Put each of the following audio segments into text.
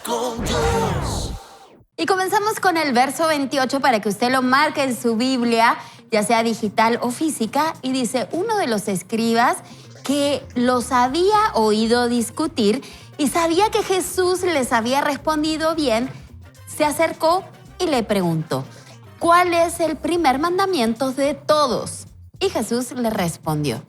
con Dios. Y comenzamos con el verso 28 para que usted lo marque en su Biblia, ya sea digital o física, y dice: uno de los escribas que los había oído discutir y sabía que Jesús les había respondido bien, se acercó y le preguntó: ¿cuál es el primer mandamiento de todos? Y Jesús le respondió: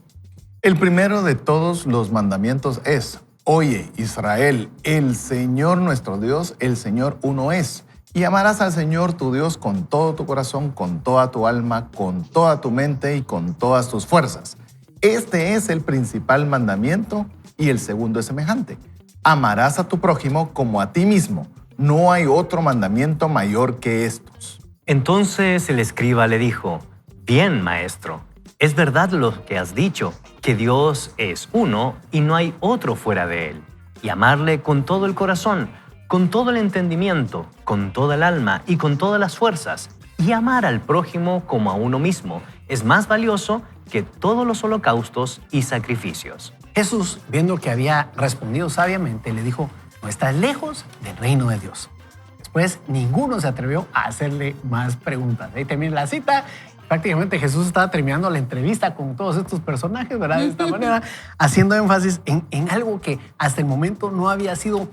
El primero de todos los mandamientos es: oye, Israel, el Señor nuestro Dios, el Señor uno es. Y amarás al Señor tu Dios con todo tu corazón, con toda tu alma, con toda tu mente y con todas tus fuerzas. Este es el principal mandamiento, y el segundo es semejante: amarás a tu prójimo como a ti mismo. No hay otro mandamiento mayor que estos. Entonces el escriba le dijo: bien, maestro, es verdad lo que has dicho, que Dios es uno y no hay otro fuera de él. Y amarle con todo el corazón, con todo el entendimiento, con toda el alma y con todas las fuerzas. Y amar al prójimo como a uno mismo es más valioso que todos los holocaustos y sacrificios. Jesús, viendo que había respondido sabiamente, le dijo: no estás lejos del reino de Dios. Después, ninguno se atrevió a hacerle más preguntas. Ahí termina la cita. Prácticamente Jesús estaba terminando la entrevista con todos estos personajes, ¿verdad? De esta manera, haciendo énfasis en algo que hasta el momento no había sido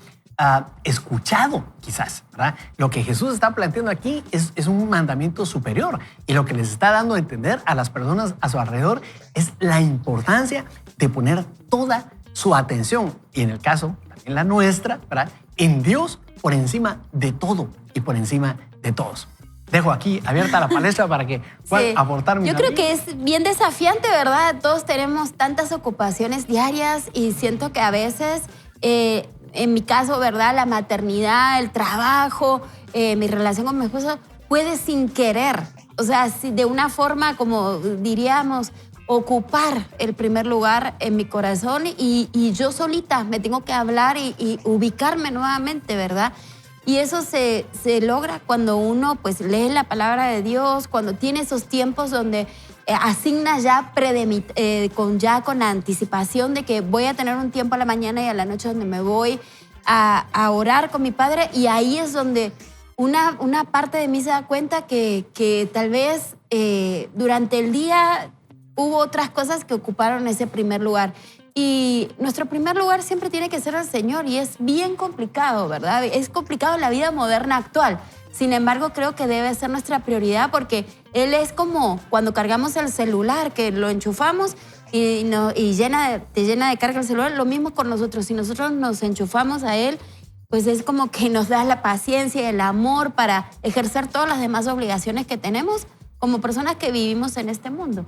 escuchado, quizás, ¿verdad? Lo que Jesús está planteando aquí es un mandamiento superior, y lo que les está dando a entender a las personas a su alrededor es la importancia de poner toda su atención, y en el caso también la nuestra, ¿verdad?, en Dios por encima de todo y por encima de todos. Dejo aquí abierta la palestra para que puedan aportar. Yo creo que es bien desafiante, ¿verdad? Todos tenemos tantas ocupaciones diarias y siento que a veces, en mi caso, ¿verdad?, la maternidad, el trabajo, mi relación con mi esposo, puede sin querer, o sea, de una forma, como diríamos, ocupar el primer lugar en mi corazón, y yo solita me tengo que hablar y ubicarme nuevamente, ¿verdad? Y eso se logra cuando uno pues lee la palabra de Dios, cuando tiene esos tiempos donde asigna ya con anticipación de que voy a tener un tiempo a la mañana y a la noche donde me voy a orar con mi Padre, y ahí es donde una parte de mí se da cuenta que tal vez durante el día hubo otras cosas que ocuparon ese primer lugar. Y nuestro primer lugar siempre tiene que ser el Señor, y es bien complicado, ¿verdad? Es complicado en la vida moderna actual. Sin embargo, creo que debe ser nuestra prioridad, porque Él es como cuando cargamos el celular, que lo enchufamos y te llena de carga el celular. Lo mismo con nosotros. Si nosotros nos enchufamos a Él, pues es como que nos da la paciencia y el amor para ejercer todas las demás obligaciones que tenemos como personas que vivimos en este mundo.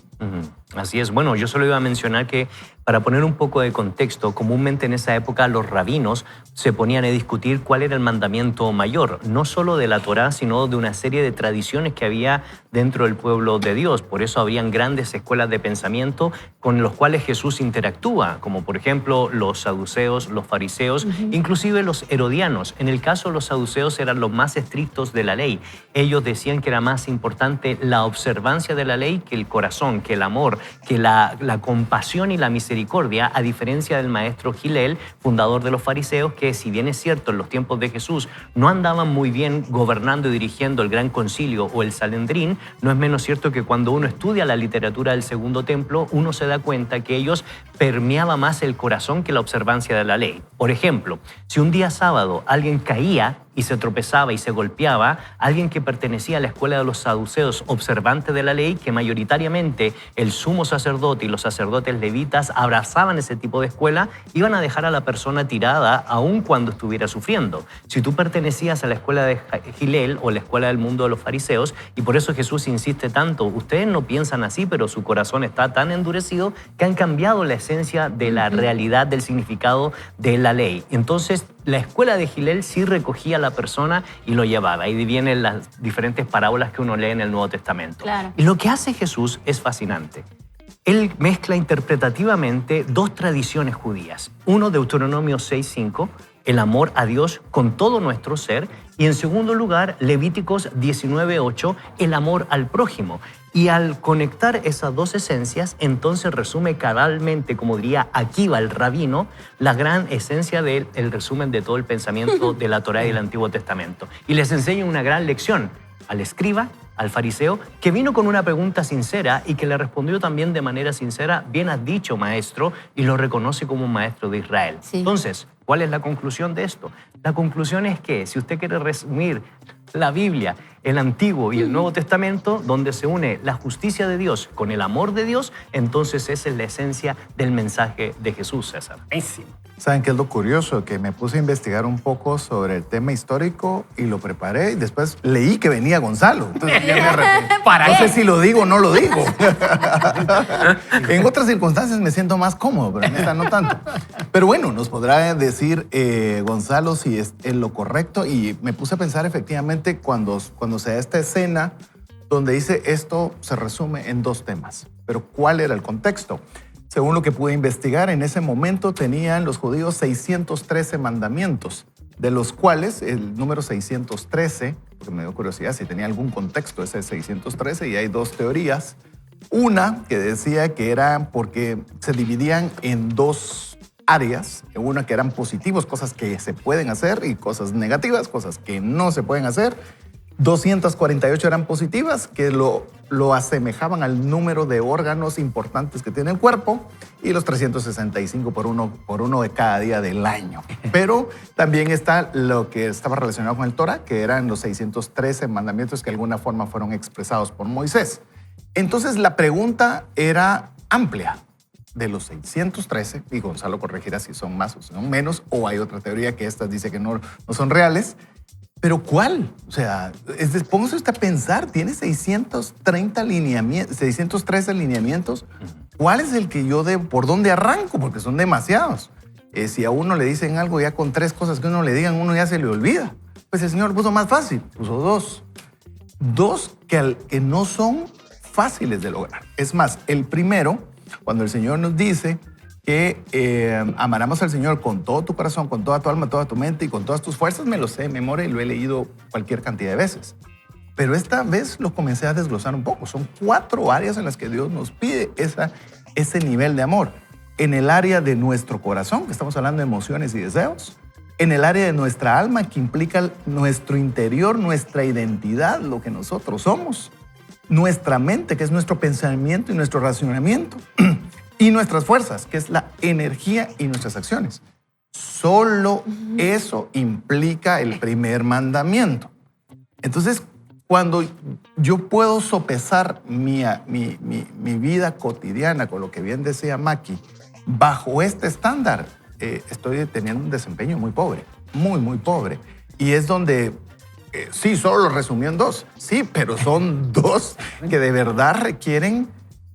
Así es. Bueno, yo solo iba a mencionar que, para poner un poco de contexto, comúnmente en esa época los rabinos se ponían a discutir cuál era el mandamiento mayor, no solo de la Torá, sino de una serie de tradiciones que había dentro del pueblo de Dios. Por eso habían grandes escuelas de pensamiento con los cuales Jesús interactúa, como por ejemplo los saduceos, los fariseos, inclusive los herodianos. En el caso de los saduceos eran los más estrictos de la ley. Ellos decían que era más importante la observancia de la ley que el corazón, que el amor, que la compasión y la misericordia, a diferencia del maestro Gilel, fundador de los fariseos, que, si bien es cierto, en los tiempos de Jesús no andaban muy bien gobernando y dirigiendo el Gran Concilio o el Sanedrín, no es menos cierto que cuando uno estudia la literatura del Segundo Templo, uno se da cuenta que ellos permeaba más el corazón que la observancia de la ley. Por ejemplo, si un día sábado alguien caía y se tropezaba y se golpeaba, alguien que pertenecía a la escuela de los saduceos, observantes de la ley, que mayoritariamente el sumo sacerdote y los sacerdotes levitas abrazaban ese tipo de escuela, iban a dejar a la persona tirada aun cuando estuviera sufriendo. Si tú pertenecías a la escuela de Gilel o la escuela del mundo de los fariseos, y por eso Jesús insiste tanto, ustedes no piensan así, pero su corazón está tan endurecido que han cambiado la esencia de la realidad, del significado de la ley. Entonces, la escuela de Gilel sí recogía a la persona y lo llevaba. Ahí vienen las diferentes parábolas que uno lee en el Nuevo Testamento. Claro. Y lo que hace Jesús es fascinante. Él mezcla interpretativamente dos tradiciones judías. Uno, Deuteronomio 6:5, el amor a Dios con todo nuestro ser. Y en segundo lugar, Levíticos 19:8, el amor al prójimo. Y al conectar esas dos esencias, entonces resume cabalmente, como diría Akiva, el rabino, la gran esencia del resumen de todo el pensamiento de la Torá y del Antiguo Testamento. Y les enseña una gran lección al escriba, al fariseo, que vino con una pregunta sincera y que le respondió también de manera sincera: bien has dicho, maestro, y lo reconoce como un maestro de Israel. Sí. Entonces, ¿cuál es la conclusión de esto? La conclusión es que si usted quiere resumir la Biblia, el Antiguo y el Nuevo Testamento, donde se une la justicia de Dios con el amor de Dios, entonces esa es la esencia del mensaje de Jesús, César. Buenísimo. ¿Saben qué es lo curioso? Que me puse a investigar un poco sobre el tema histórico y lo preparé y después leí que venía Gonzalo. Entonces ya me arrepentí. No sé si lo digo o no lo digo. En otras circunstancias me siento más cómodo, pero en esta no tanto. Pero bueno, nos podrá decir Gonzalo si es en lo correcto. Y me puse a pensar efectivamente cuando se da esta escena donde dice esto se resume en dos temas. Pero ¿cuál era el contexto? Según lo que pude investigar, en ese momento tenían los judíos 613 mandamientos, de los cuales el número 613, porque me dio curiosidad si tenía algún contexto ese 613, y hay dos teorías. Una que decía que era porque se dividían en dos áreas, una que eran positivos, cosas que se pueden hacer, y cosas negativas, cosas que no se pueden hacer. 248 eran positivas, que lo asemejaban al número de órganos importantes que tiene el cuerpo, y los 365 por uno de cada día del año. Pero también está lo que estaba relacionado con el Torah, que eran los 613 mandamientos que de alguna forma fueron expresados por Moisés. Entonces la pregunta era amplia. De los 613, y Gonzalo corregirá si son más o son menos, o hay otra teoría que estas dice que no son reales. ¿Pero cuál? O sea, póngase usted a pensar, tiene 613 lineamientos. ¿Cuál es el que yo debo? ¿Por dónde arranco? Porque son demasiados. Si a uno le dicen algo, ya con tres cosas que uno le digan, uno ya se le olvida. Pues el Señor puso más fácil, puso dos. Dos que no son fáciles de lograr. Es más, el primero, cuando el Señor nos dice que amaremos al Señor con todo tu corazón, con toda tu alma, toda tu mente y con todas tus fuerzas, me lo sé de memoria y lo he leído cualquier cantidad de veces. Pero esta vez lo comencé a desglosar un poco. Son 4 áreas en las que Dios nos pide ese nivel de amor. En el área de nuestro corazón, que estamos hablando de emociones y deseos. En el área de nuestra alma, que implica nuestro interior, nuestra identidad, lo que nosotros somos. Nuestra mente, que es nuestro pensamiento y nuestro razonamiento. Y nuestras fuerzas, que es la energía y nuestras acciones. Solo eso implica el primer mandamiento. Entonces, cuando yo puedo sopesar mi vida cotidiana, con lo que bien decía Maki, bajo este estándar, estoy teniendo un desempeño muy pobre, muy pobre. Y es donde, sí, solo lo resumí en 2. Sí, pero son 2 que de verdad requieren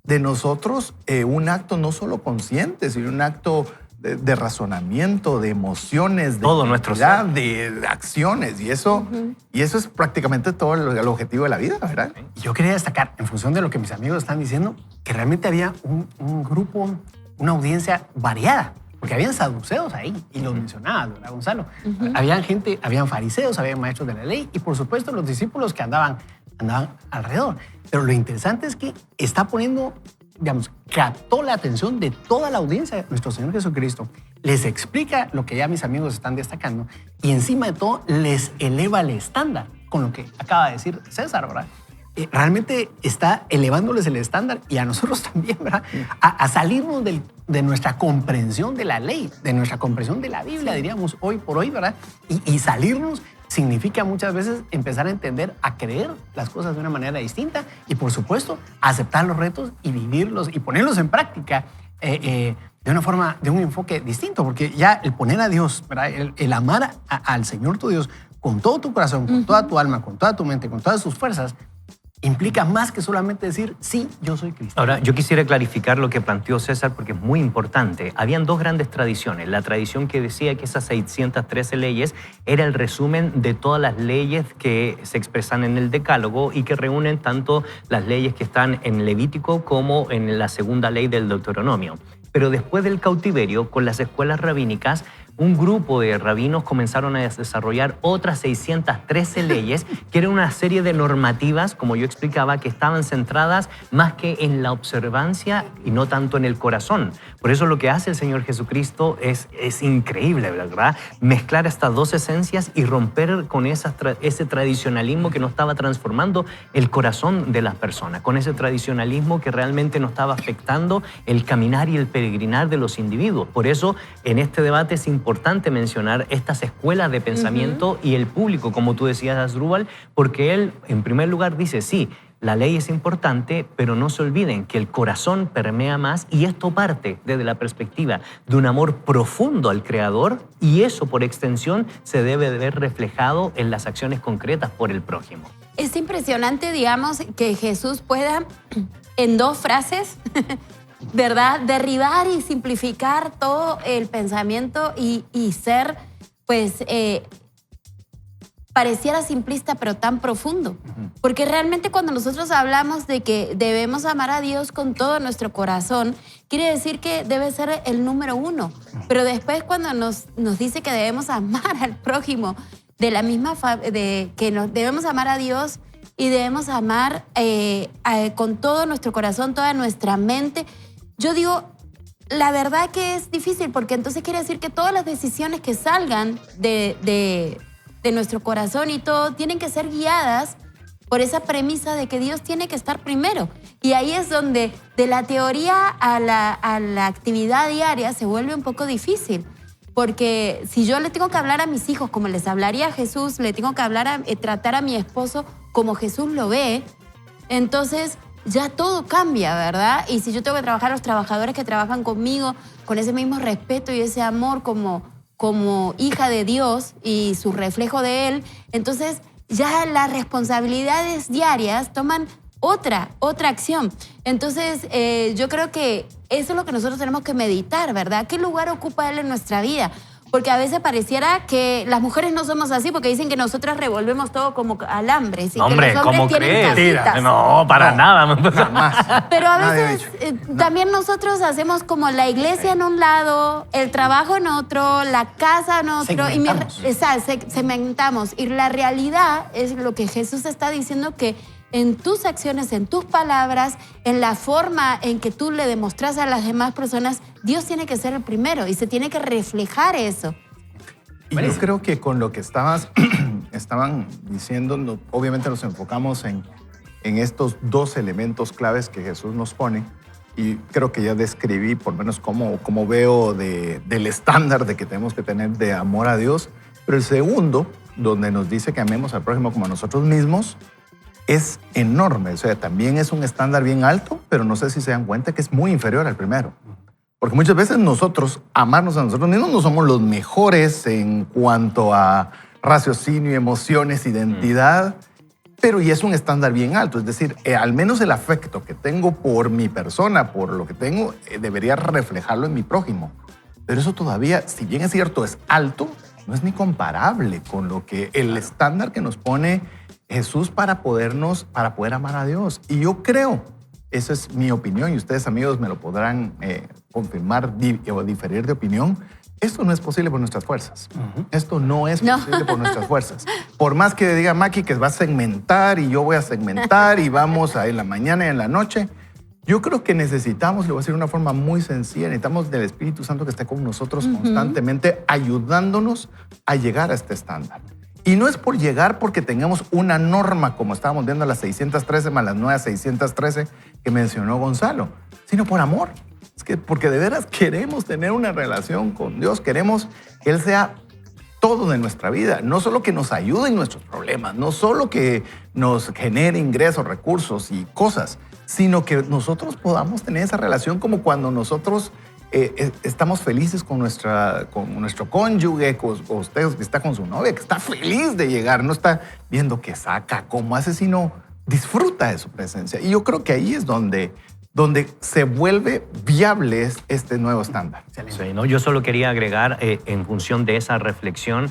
de nosotros un acto no solo consciente, sino un acto de razonamiento, de emociones, de todo nuestro ser, de acciones. Y eso es prácticamente todo el objetivo de la vida, ¿verdad? Y yo quería destacar, en función de lo que mis amigos están diciendo, que realmente había un grupo, una audiencia variada. Porque habían saduceos ahí, y los mencionaba, ¿verdad, Gonzalo? Habían fariseos, habían maestros de la ley, y por supuesto los discípulos que andaban alrededor. Pero lo interesante es que está poniendo, captó la atención de toda la audiencia de nuestro Señor Jesucristo. Les explica lo que ya mis amigos están destacando, y encima de todo les eleva el estándar, con lo que acaba de decir César, ¿verdad? Realmente está elevándoles el estándar, y a nosotros también, ¿verdad? A salirnos de nuestra comprensión de la ley, de nuestra comprensión de la Biblia, diríamos hoy por hoy, ¿verdad? Y salirnos significa muchas veces empezar a entender, a creer las cosas de una manera distinta, y por supuesto aceptar los retos y vivirlos y ponerlos en práctica de una forma, de un enfoque distinto, porque ya el poner a Dios, ¿verdad? El amar al Señor tu Dios con todo tu corazón, con toda tu alma, con toda tu mente, con todas tus fuerzas, implica más que solamente decir, sí, yo soy cristiano. Ahora, yo quisiera clarificar lo que planteó César porque es muy importante. Habían 2 grandes tradiciones. La tradición que decía que esas 613 leyes era el resumen de todas las leyes que se expresan en el Decálogo y que reúnen tanto las leyes que están en Levítico como en la segunda ley del Deuteronomio. Pero después del cautiverio, con las escuelas rabínicas, un grupo de rabinos comenzaron a desarrollar otras 613 leyes, que eran una serie de normativas, como yo explicaba, que estaban centradas más que en la observancia y no tanto en el corazón. Por eso lo que hace el Señor Jesucristo es increíble, ¿verdad? Mezclar estas dos esencias y romper con ese tradicionalismo que no estaba transformando el corazón de las personas, con ese tradicionalismo que realmente no estaba afectando el caminar y el peregrinar de los individuos. Por eso, en este debate es importante mencionar estas escuelas de pensamiento y el público, como tú decías, Asdrúbal, porque él, en primer lugar, dice, sí, la ley es importante, pero no se olviden que el corazón permea más y esto parte desde la perspectiva de un amor profundo al Creador y eso, por extensión, se debe de ver reflejado en las acciones concretas por el prójimo. Es impresionante, digamos, que Jesús pueda, en 2 frases, ¿verdad?, derribar y simplificar todo el pensamiento y ser, pues, pareciera simplista, pero tan profundo. Porque realmente cuando nosotros hablamos de que debemos amar a Dios con todo nuestro corazón, quiere decir que debe ser el número 1. Pero después cuando nos dice que debemos amar al prójimo de la misma debemos amar a Dios y debemos amar con todo nuestro corazón, toda nuestra mente, yo digo, la verdad que es difícil, porque entonces quiere decir que todas las decisiones que salgan de nuestro corazón y todo tienen que ser guiadas por esa premisa de que Dios tiene que estar primero. Y ahí es donde de la teoría a la actividad diaria se vuelve un poco difícil. Porque si yo le tengo que hablar a mis hijos como les hablaría a Jesús, le tengo que tratar a mi esposo como Jesús lo ve, entonces ya todo cambia, ¿verdad? Y si yo tengo que trabajar a los trabajadores que trabajan conmigo con ese mismo respeto y ese amor como hija de Dios y su reflejo de Él, entonces ya las responsabilidades diarias toman otra acción. Entonces, yo creo que eso es lo que nosotros tenemos que meditar, ¿verdad? ¿Qué lugar ocupa Él en nuestra vida? Porque a veces pareciera que las mujeres no somos así, porque dicen que nosotras revolvemos todo como alambres. Y Hombre, que los hombres ¿cómo tienen crees? casitas. No, para nada. Jamás. Pero a Nadie ha veces dicho. también nosotros hacemos como la iglesia en un lado, el trabajo en otro, la casa en otro. Segmentamos. Y la realidad es lo que Jesús está diciendo, que en tus acciones, en tus palabras, en la forma en que tú le demostras a las demás personas, Dios tiene que ser el primero y se tiene que reflejar eso. Y yo creo que con lo que estaban diciendo, obviamente nos enfocamos en estos 2 elementos claves que Jesús nos pone, y creo que ya describí por lo menos cómo veo del estándar de que tenemos que tener de amor a Dios. Pero el segundo, donde nos dice que amemos al prójimo como a nosotros mismos, es enorme. O sea, también es un estándar bien alto, pero no sé si se dan cuenta que es muy inferior al primero. Porque muchas veces nosotros, amarnos a nosotros mismos, no somos los mejores en cuanto a raciocinio, emociones, identidad, pero y es un estándar bien alto. Es decir, al menos el afecto que tengo por mi persona, por lo que tengo, debería reflejarlo en mi prójimo. Pero eso todavía, si bien es cierto, es alto, no es ni comparable con lo que el estándar que nos pone Jesús para poder amar a Dios. Y yo creo, esa es mi opinión, y ustedes, amigos, me lo podrán confirmar o diferir de opinión, esto no es posible por nuestras fuerzas. Esto no es posible por nuestras fuerzas. Por más que diga Maki que va a segmentar y yo voy a segmentar y vamos a en la mañana y en la noche, yo creo que necesitamos, le voy a decir de una forma muy sencilla, necesitamos del Espíritu Santo que esté con nosotros constantemente, ayudándonos a llegar a este estándar. Y no es por llegar porque tengamos una norma, como estábamos viendo las 613 más las nuevas 613 que mencionó Gonzalo, sino por amor. Es que porque de veras queremos tener una relación con Dios, queremos que Él sea todo de nuestra vida, no solo que nos ayude en nuestros problemas, no solo que nos genere ingresos, recursos y cosas, sino que nosotros podamos tener esa relación como cuando nosotros estamos felices con nuestro cónyuge, con usted que está con su novia, que está feliz de llegar, no está viendo qué saca, cómo hace, sino disfruta de su presencia. Y yo creo que ahí es donde se vuelve viable este nuevo estándar. Sí, ¿no? Yo solo quería agregar, en función de esa reflexión,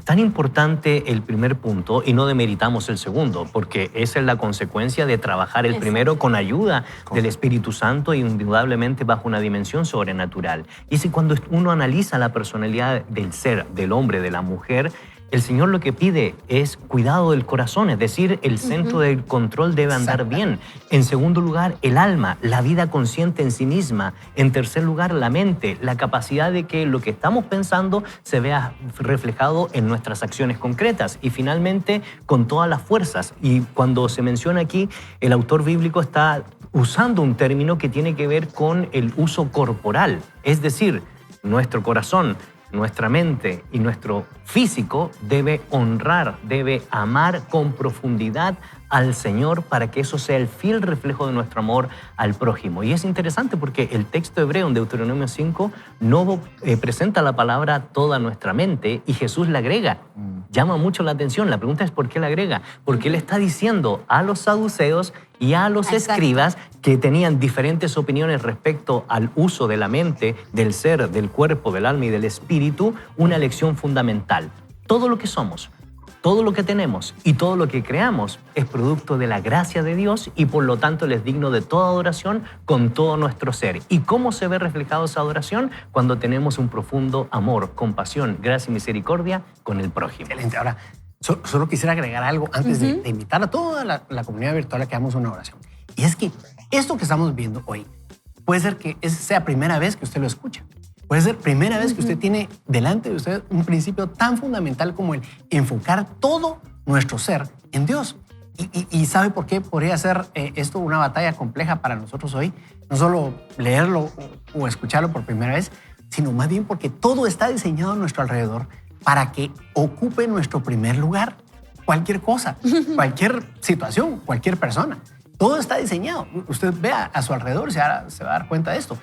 tan importante el primer punto y no demeritamos el segundo, porque esa es la consecuencia de trabajar el primero con ayuda del Espíritu Santo y indudablemente bajo una dimensión sobrenatural. Y es que cuando uno analiza la personalidad del ser, del hombre, de la mujer, el Señor lo que pide es cuidado del corazón, es decir, el centro del control debe andar bien. En segundo lugar, el alma, la vida consciente en sí misma. En tercer lugar, la mente, la capacidad de que lo que estamos pensando se vea reflejado en nuestras acciones concretas. Y finalmente, con todas las fuerzas. Y cuando se menciona aquí, el autor bíblico está usando un término que tiene que ver con el uso corporal, es decir, nuestro corazón, nuestra mente y nuestro físico debe honrar, debe amar con profundidad al Señor para que eso sea el fiel reflejo de nuestro amor al prójimo. Y es interesante porque el texto hebreo en Deuteronomio 5 no presenta la palabra toda nuestra mente y Jesús la agrega. Llama mucho la atención. La pregunta es ¿por qué la agrega? Porque Él está diciendo a los saduceos y a los escribas que tenían diferentes opiniones respecto al uso de la mente, del ser, del cuerpo, del alma y del espíritu, una lección fundamental. Todo lo que somos, todo lo que tenemos y todo lo que creamos es producto de la gracia de Dios y por lo tanto es digno de toda adoración con todo nuestro ser. ¿Y cómo se ve reflejado esa adoración? Cuando tenemos un profundo amor, compasión, gracia y misericordia con el prójimo. Excelente. Ahora, solo quisiera agregar algo antes de invitar a toda la comunidad virtual a que hagamos una oración. Y es que esto que estamos viendo hoy puede ser que sea primera vez que usted lo escucha. Puede ser primera vez que usted tiene delante de usted un principio tan fundamental como el enfocar todo nuestro ser en Dios. Y ¿sabe por qué podría ser esto una batalla compleja para nosotros hoy? No solo leerlo o escucharlo por primera vez, sino más bien porque todo está diseñado a nuestro alrededor para que ocupe nuestro primer lugar. Cualquier cosa, cualquier situación, cualquier persona. Todo está diseñado. Usted vea a su alrededor y se va a dar cuenta de esto.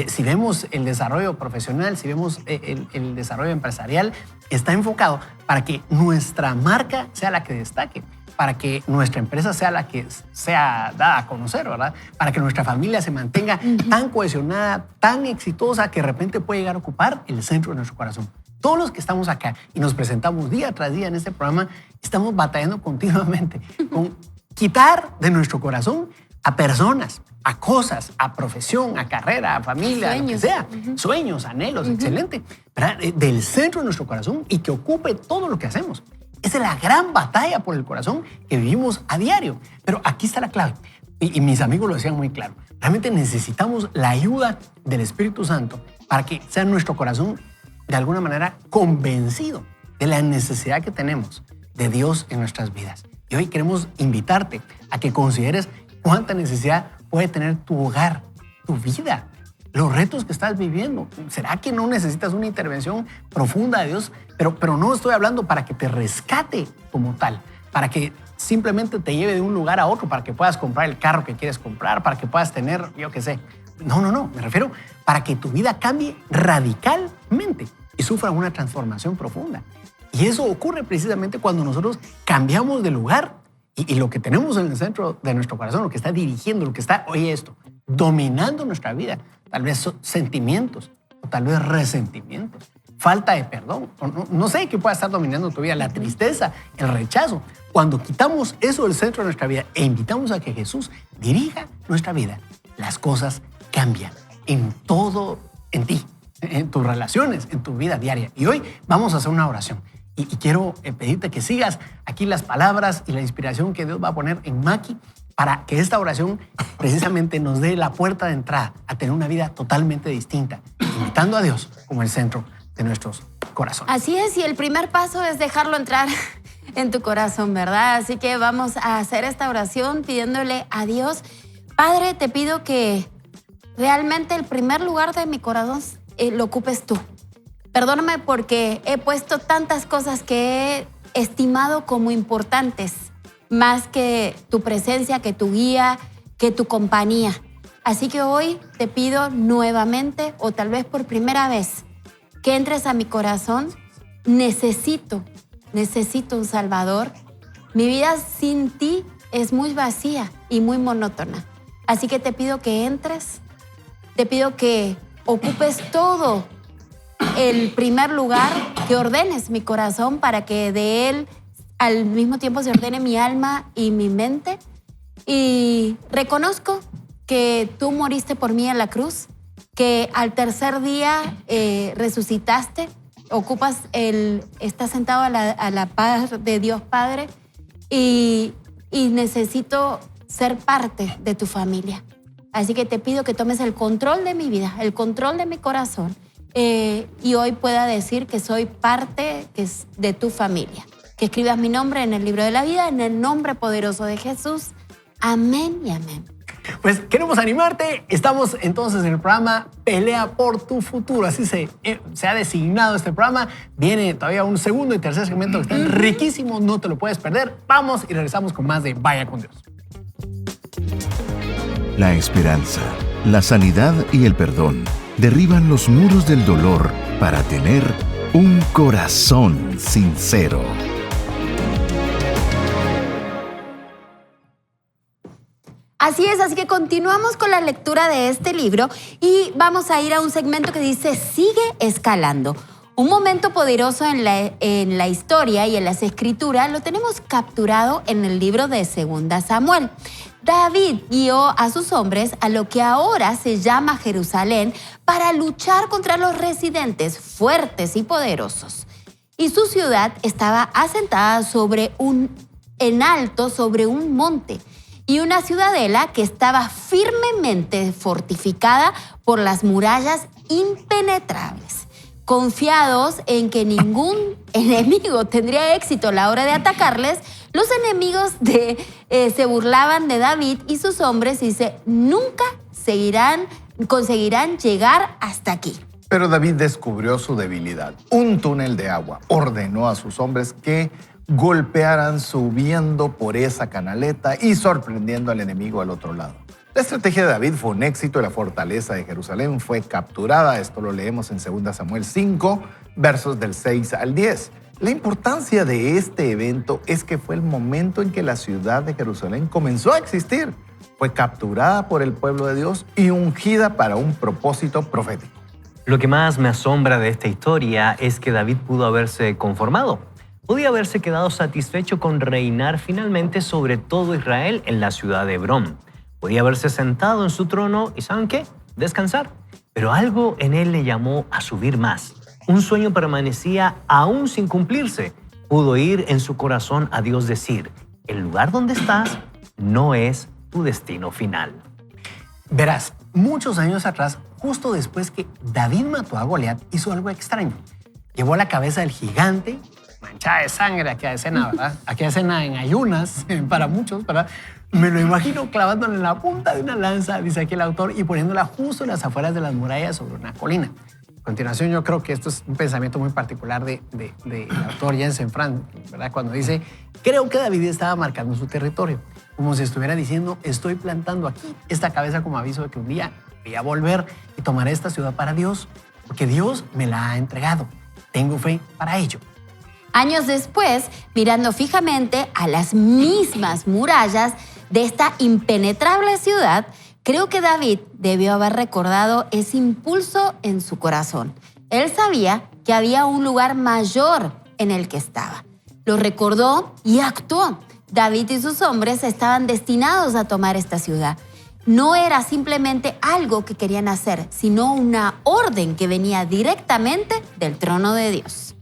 Si vemos el desarrollo profesional, si vemos el desarrollo empresarial, está enfocado para que nuestra marca sea la que destaque, para que nuestra empresa sea la que sea dada a conocer, ¿verdad? Para que nuestra familia se mantenga tan cohesionada, tan exitosa, que de repente puede llegar a ocupar el centro de nuestro corazón. Todos los que estamos acá y nos presentamos día tras día en este programa, estamos batallando continuamente con quitar de nuestro corazón a personas, a cosas, a profesión, a carrera, a familia, sueños, lo que sea. Sueños, anhelos, excelente. ¿Verdad? Del centro de nuestro corazón y que ocupe todo lo que hacemos. Esa es la gran batalla por el corazón que vivimos a diario. Pero aquí está la clave. Y mis amigos lo decían muy claro. Realmente necesitamos la ayuda del Espíritu Santo para que sea nuestro corazón de alguna manera convencido de la necesidad que tenemos de Dios en nuestras vidas. Y hoy queremos invitarte a que consideres cuánta necesidad puede tener tu hogar, tu vida, los retos que estás viviendo. ¿Será que no necesitas una intervención profunda de Dios? Pero no estoy hablando para que te rescate como tal, para que simplemente te lleve de un lugar a otro, para que puedas comprar el carro que quieres comprar, para que puedas tener, yo qué sé. No. Me refiero para que tu vida cambie radicalmente y sufra una transformación profunda. Y eso ocurre precisamente cuando nosotros cambiamos de lugar y lo que tenemos en el centro de nuestro corazón, lo que está dirigiendo, lo que está, dominando nuestra vida, tal vez son sentimientos o tal vez resentimientos, falta de perdón, o no sé qué pueda estar dominando tu vida, la tristeza, el rechazo. Cuando quitamos eso del centro de nuestra vida e invitamos a que Jesús dirija nuestra vida, las cosas cambian en todo, en ti, en tus relaciones, en tu vida diaria. Y hoy vamos a hacer una oración. Y quiero pedirte que sigas aquí las palabras y la inspiración que Dios va a poner en Maki para que esta oración precisamente nos dé la puerta de entrada a tener una vida totalmente distinta, invitando a Dios como el centro de nuestros corazones. Así es, y el primer paso es dejarlo entrar en tu corazón, ¿verdad? Así que vamos a hacer esta oración pidiéndole a Dios, Padre, te pido que realmente el primer lugar de mi corazón lo ocupes tú. Perdóname porque he puesto tantas cosas que he estimado como importantes, más que tu presencia, que tu guía, que tu compañía. Así que hoy te pido nuevamente, o tal vez por primera vez, que entres a mi corazón. Necesito un Salvador. Mi vida sin ti es muy vacía y muy monótona. Así que te pido que entres, te pido que ocupes todo el primer lugar, que ordenes mi corazón para que de él al mismo tiempo se ordene mi alma y mi mente. Y reconozco que tú moriste por mí en la cruz, que al tercer día resucitaste, estás sentado a la par de Dios Padre y necesito ser parte de tu familia. Así que te pido que tomes el control de mi vida, el control de mi corazón, y hoy pueda decir que soy parte de tu familia. Que escribas mi nombre en el libro de la vida, en el nombre poderoso de Jesús. Amén y amén. Pues queremos animarte. Estamos entonces en el programa Pelea por tu futuro. Así se ha designado este programa. Viene todavía un segundo y tercer segmento que están riquísimos. No te lo puedes perder. Vamos y regresamos con más de Vaya con Dios. La esperanza, la sanidad y el perdón derriban los muros del dolor para tener un corazón sincero. Así es, así que continuamos con la lectura de este libro y vamos a ir a un segmento que dice Sigue escalando. Un momento poderoso en la historia y en las escrituras lo tenemos capturado en el libro de 2 Samuel. David guió a sus hombres a lo que ahora se llama Jerusalén para luchar contra los residentes fuertes y poderosos. Y su ciudad estaba asentada en alto sobre un monte y una ciudadela que estaba firmemente fortificada por las murallas impenetrables. Confiados en que ningún enemigo tendría éxito a la hora de atacarles, los enemigos se burlaban de David y sus hombres y nunca conseguirán llegar hasta aquí. Pero David descubrió su debilidad. Un túnel de agua. Ordenó a sus hombres que golpearan subiendo por esa canaleta y sorprendiendo al enemigo al otro lado. La estrategia de David fue un éxito y la fortaleza de Jerusalén fue capturada. Esto lo leemos en 2 Samuel 5, versos del 6 al 10. La importancia de este evento es que fue el momento en que la ciudad de Jerusalén comenzó a existir. Fue capturada por el pueblo de Dios y ungida para un propósito profético. Lo que más me asombra de esta historia es que David pudo haberse conformado. Podía haberse quedado satisfecho con reinar finalmente sobre todo Israel en la ciudad de Hebrón. Podía haberse sentado en su trono y, ¿saben qué? Descansar. Pero algo en él le llamó a subir más. Un sueño permanecía aún sin cumplirse. Pudo oír en su corazón a Dios decir, el lugar donde estás no es tu destino final. Verás, muchos años atrás, justo después que David mató a Goliat, hizo algo extraño. Llevó la cabeza del gigante, manchada de sangre, aquella escena, ¿verdad? Aquella escena en ayunas para muchos, ¿verdad? Me lo imagino clavándole en la punta de una lanza, dice aquí el autor, y poniéndola justo en las afueras de las murallas sobre una colina. A continuación, yo creo que esto es un pensamiento muy particular del autor Jensen Frank, ¿verdad? Cuando dice, creo que David estaba marcando su territorio, como si estuviera diciendo, estoy plantando aquí esta cabeza como aviso de que un día voy a volver y tomaré esta ciudad para Dios, porque Dios me la ha entregado. Tengo fe para ello. Años después, mirando fijamente a las mismas murallas de esta impenetrable ciudad, creo que David debió haber recordado ese impulso en su corazón. Él sabía que había un lugar mayor en el que estaba. Lo recordó y actuó. David y sus hombres estaban destinados a tomar esta ciudad. No era simplemente algo que querían hacer, sino una orden que venía directamente del trono de Dios.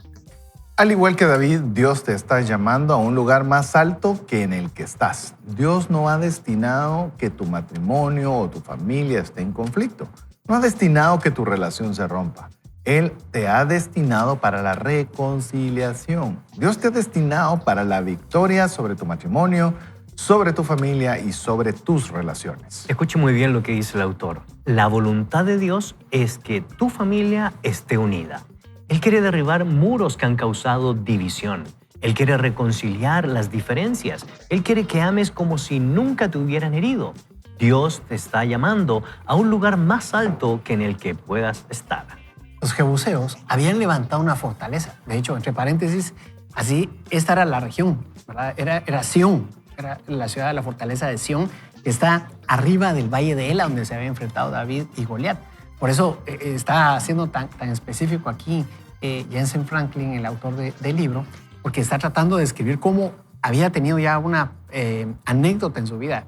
Al igual que David, Dios te está llamando a un lugar más alto que en el que estás. Dios no ha destinado que tu matrimonio o tu familia esté en conflicto. No ha destinado que tu relación se rompa. Él te ha destinado para la reconciliación. Dios te ha destinado para la victoria sobre tu matrimonio, sobre tu familia y sobre tus relaciones. Escuche muy bien lo que dice el autor. La voluntad de Dios es que tu familia esté unida. Él quiere derribar muros que han causado división. Él quiere reconciliar las diferencias. Él quiere que ames como si nunca te hubieran herido. Dios te está llamando a un lugar más alto que en el que puedas estar. Los jebuseos habían levantado una fortaleza. De hecho, entre paréntesis, así esta era la región, ¿verdad? Era Sión, era la ciudad de la fortaleza de Sión, que está arriba del valle de Ela, donde se había enfrentado David y Goliat. Por eso está siendo tan específico aquí Jensen Franklin, el autor del libro, porque está tratando de describir cómo había tenido ya una anécdota en su vida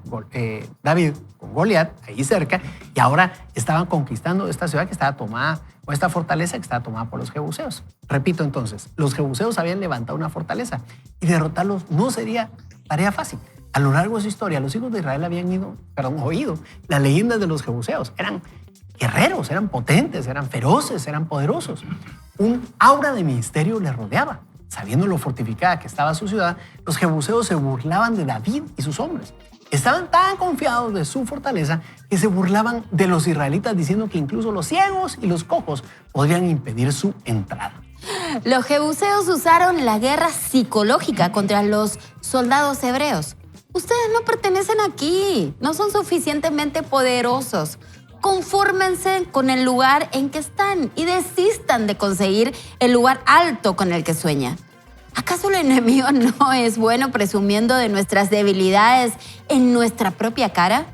David con Goliat, ahí cerca, y ahora estaban conquistando esta ciudad que estaba tomada, o esta fortaleza que estaba tomada por los jebuseos. Repito entonces, los jebuseos habían levantado una fortaleza y derrotarlos no sería tarea fácil. A lo largo de su historia, los hijos de Israel habían oído las leyendas de los jebuseos. Eran guerreros, eran potentes, eran feroces, eran poderosos. Un aura de misterio les rodeaba. Sabiendo lo fortificada que estaba su ciudad, los jebuseos se burlaban de David y sus hombres. Estaban tan confiados de su fortaleza que se burlaban de los israelitas diciendo que incluso los ciegos y los cojos podrían impedir su entrada. Los jebuseos usaron la guerra psicológica contra los soldados hebreos. Ustedes no pertenecen aquí, no son suficientemente poderosos. Confórmense con el lugar en que están y desistan de conseguir el lugar alto con el que sueñan. ¿Acaso el enemigo no es bueno presumiendo de nuestras debilidades en nuestra propia cara?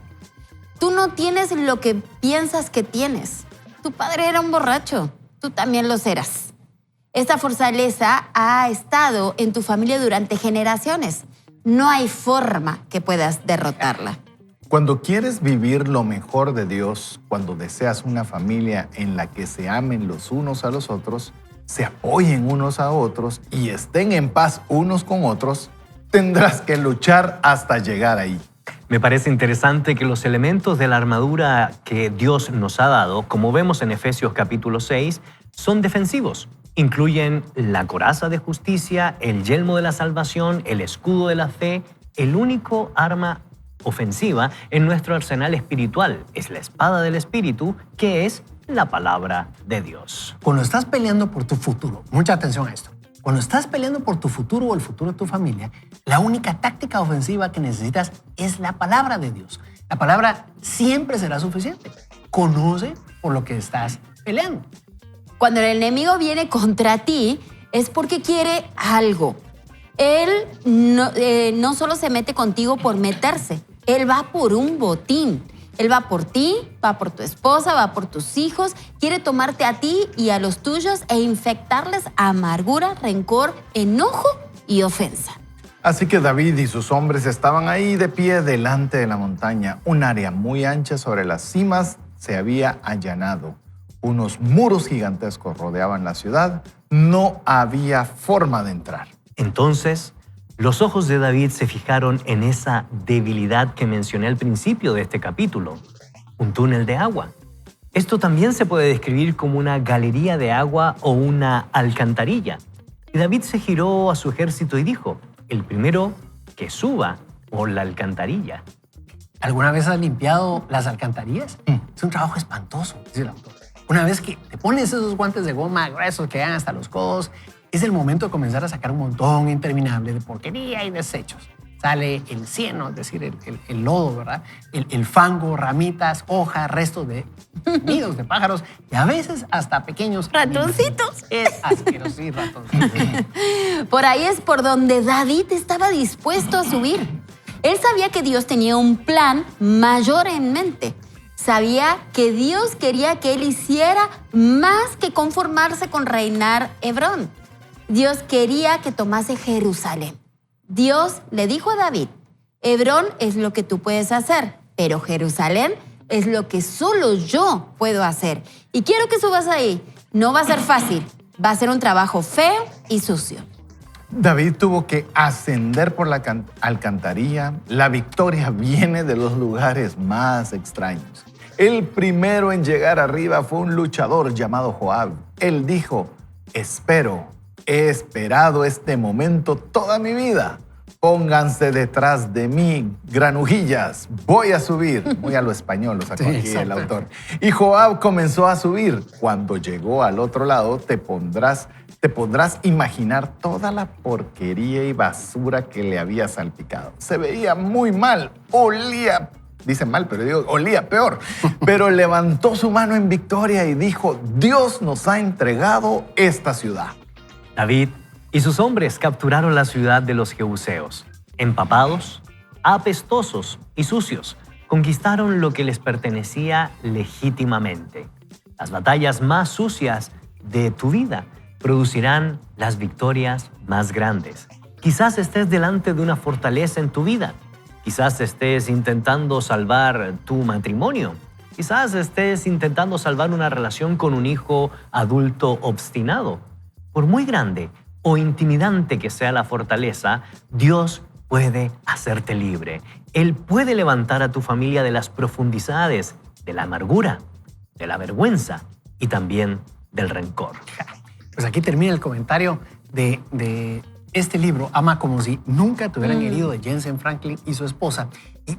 Tú no tienes lo que piensas que tienes. Tu padre era un borracho, tú también lo serás. Esta fortaleza ha estado en tu familia durante generaciones. No hay forma que puedas derrotarla. Cuando quieres vivir lo mejor de Dios, cuando deseas una familia en la que se amen los unos a los otros, se apoyen unos a otros y estén en paz unos con otros, tendrás que luchar hasta llegar ahí. Me parece interesante que los elementos de la armadura que Dios nos ha dado, como vemos en Efesios capítulo 6, son defensivos. Incluyen la coraza de justicia, el yelmo de la salvación, el escudo de la fe. El único arma ofensiva en nuestro arsenal espiritual es la espada del Espíritu, que es la palabra de Dios. Cuando estás peleando por tu futuro, mucha atención a esto. Cuando estás peleando por tu futuro o el futuro de tu familia, la única táctica ofensiva que necesitas es la palabra de Dios. La palabra siempre será suficiente. Conoce por lo que estás peleando. Cuando el enemigo viene contra ti, es porque quiere algo. Él no solo se mete contigo por meterse, él va por un botín. Él va por ti, va por tu esposa, va por tus hijos, quiere tomarte a ti y a los tuyos e infectarles amargura, rencor, enojo y ofensa. Así que David y sus hombres estaban ahí de pie delante de la montaña. Un área muy ancha sobre las cimas se había allanado. Unos muros gigantescos rodeaban la ciudad. No había forma de entrar. Entonces, los ojos de David se fijaron en esa debilidad que mencioné al principio de este capítulo, un túnel de agua. Esto también se puede describir como una galería de agua o una alcantarilla. Y David se giró a su ejército y dijo, el primero que suba por la alcantarilla. ¿Alguna vez has limpiado las alcantarillas? Es un trabajo espantoso, dice el autor. Una vez que te pones esos guantes de goma gruesos que llegan hasta los codos, es el momento de comenzar a sacar un montón interminable de porquería y desechos. Sale el cieno, es decir, el lodo, ¿verdad? El fango, ramitas, hojas, restos de nidos de pájaros y a veces hasta pequeños ratoncitos. Es asqueroso, sí, ratoncitos. Por ahí es por donde David estaba dispuesto a subir. Él sabía que Dios tenía un plan mayor en mente. Sabía que Dios quería que él hiciera más que conformarse con reinar Hebrón. Dios quería que tomase Jerusalén. Dios le dijo a David, Hebrón es lo que tú puedes hacer, pero Jerusalén es lo que solo yo puedo hacer. Y quiero que subas ahí. No va a ser fácil, va a ser un trabajo feo y sucio. David tuvo que ascender por la alcantarilla. La victoria viene de los lugares más extraños. El primero en llegar arriba fue un luchador llamado Joab. Él dijo, he esperado este momento toda mi vida. Pónganse detrás de mí, granujillas. Voy a subir. Muy a lo español lo sacó aquí el autor. Y Joab comenzó a subir. Cuando llegó al otro lado, te podrás imaginar toda la porquería y basura que le había salpicado. Se veía muy mal. Olía, dicen mal, pero digo, olía peor. Pero levantó su mano en victoria y dijo, Dios nos ha entregado esta ciudad. David y sus hombres capturaron la ciudad de los jebuseos. Empapados, apestosos y sucios, conquistaron lo que les pertenecía legítimamente. Las batallas más sucias de tu vida producirán las victorias más grandes. Quizás estés delante de una fortaleza en tu vida. Quizás estés intentando salvar tu matrimonio. Quizás estés intentando salvar una relación con un hijo adulto obstinado. Por muy grande o intimidante que sea la fortaleza, Dios puede hacerte libre. Él puede levantar a tu familia de las profundidades de la amargura, de la vergüenza y también del rencor. Pues aquí termina el comentario de este libro, Ama como si nunca te hubieran herido, de Jensen Franklin y su esposa.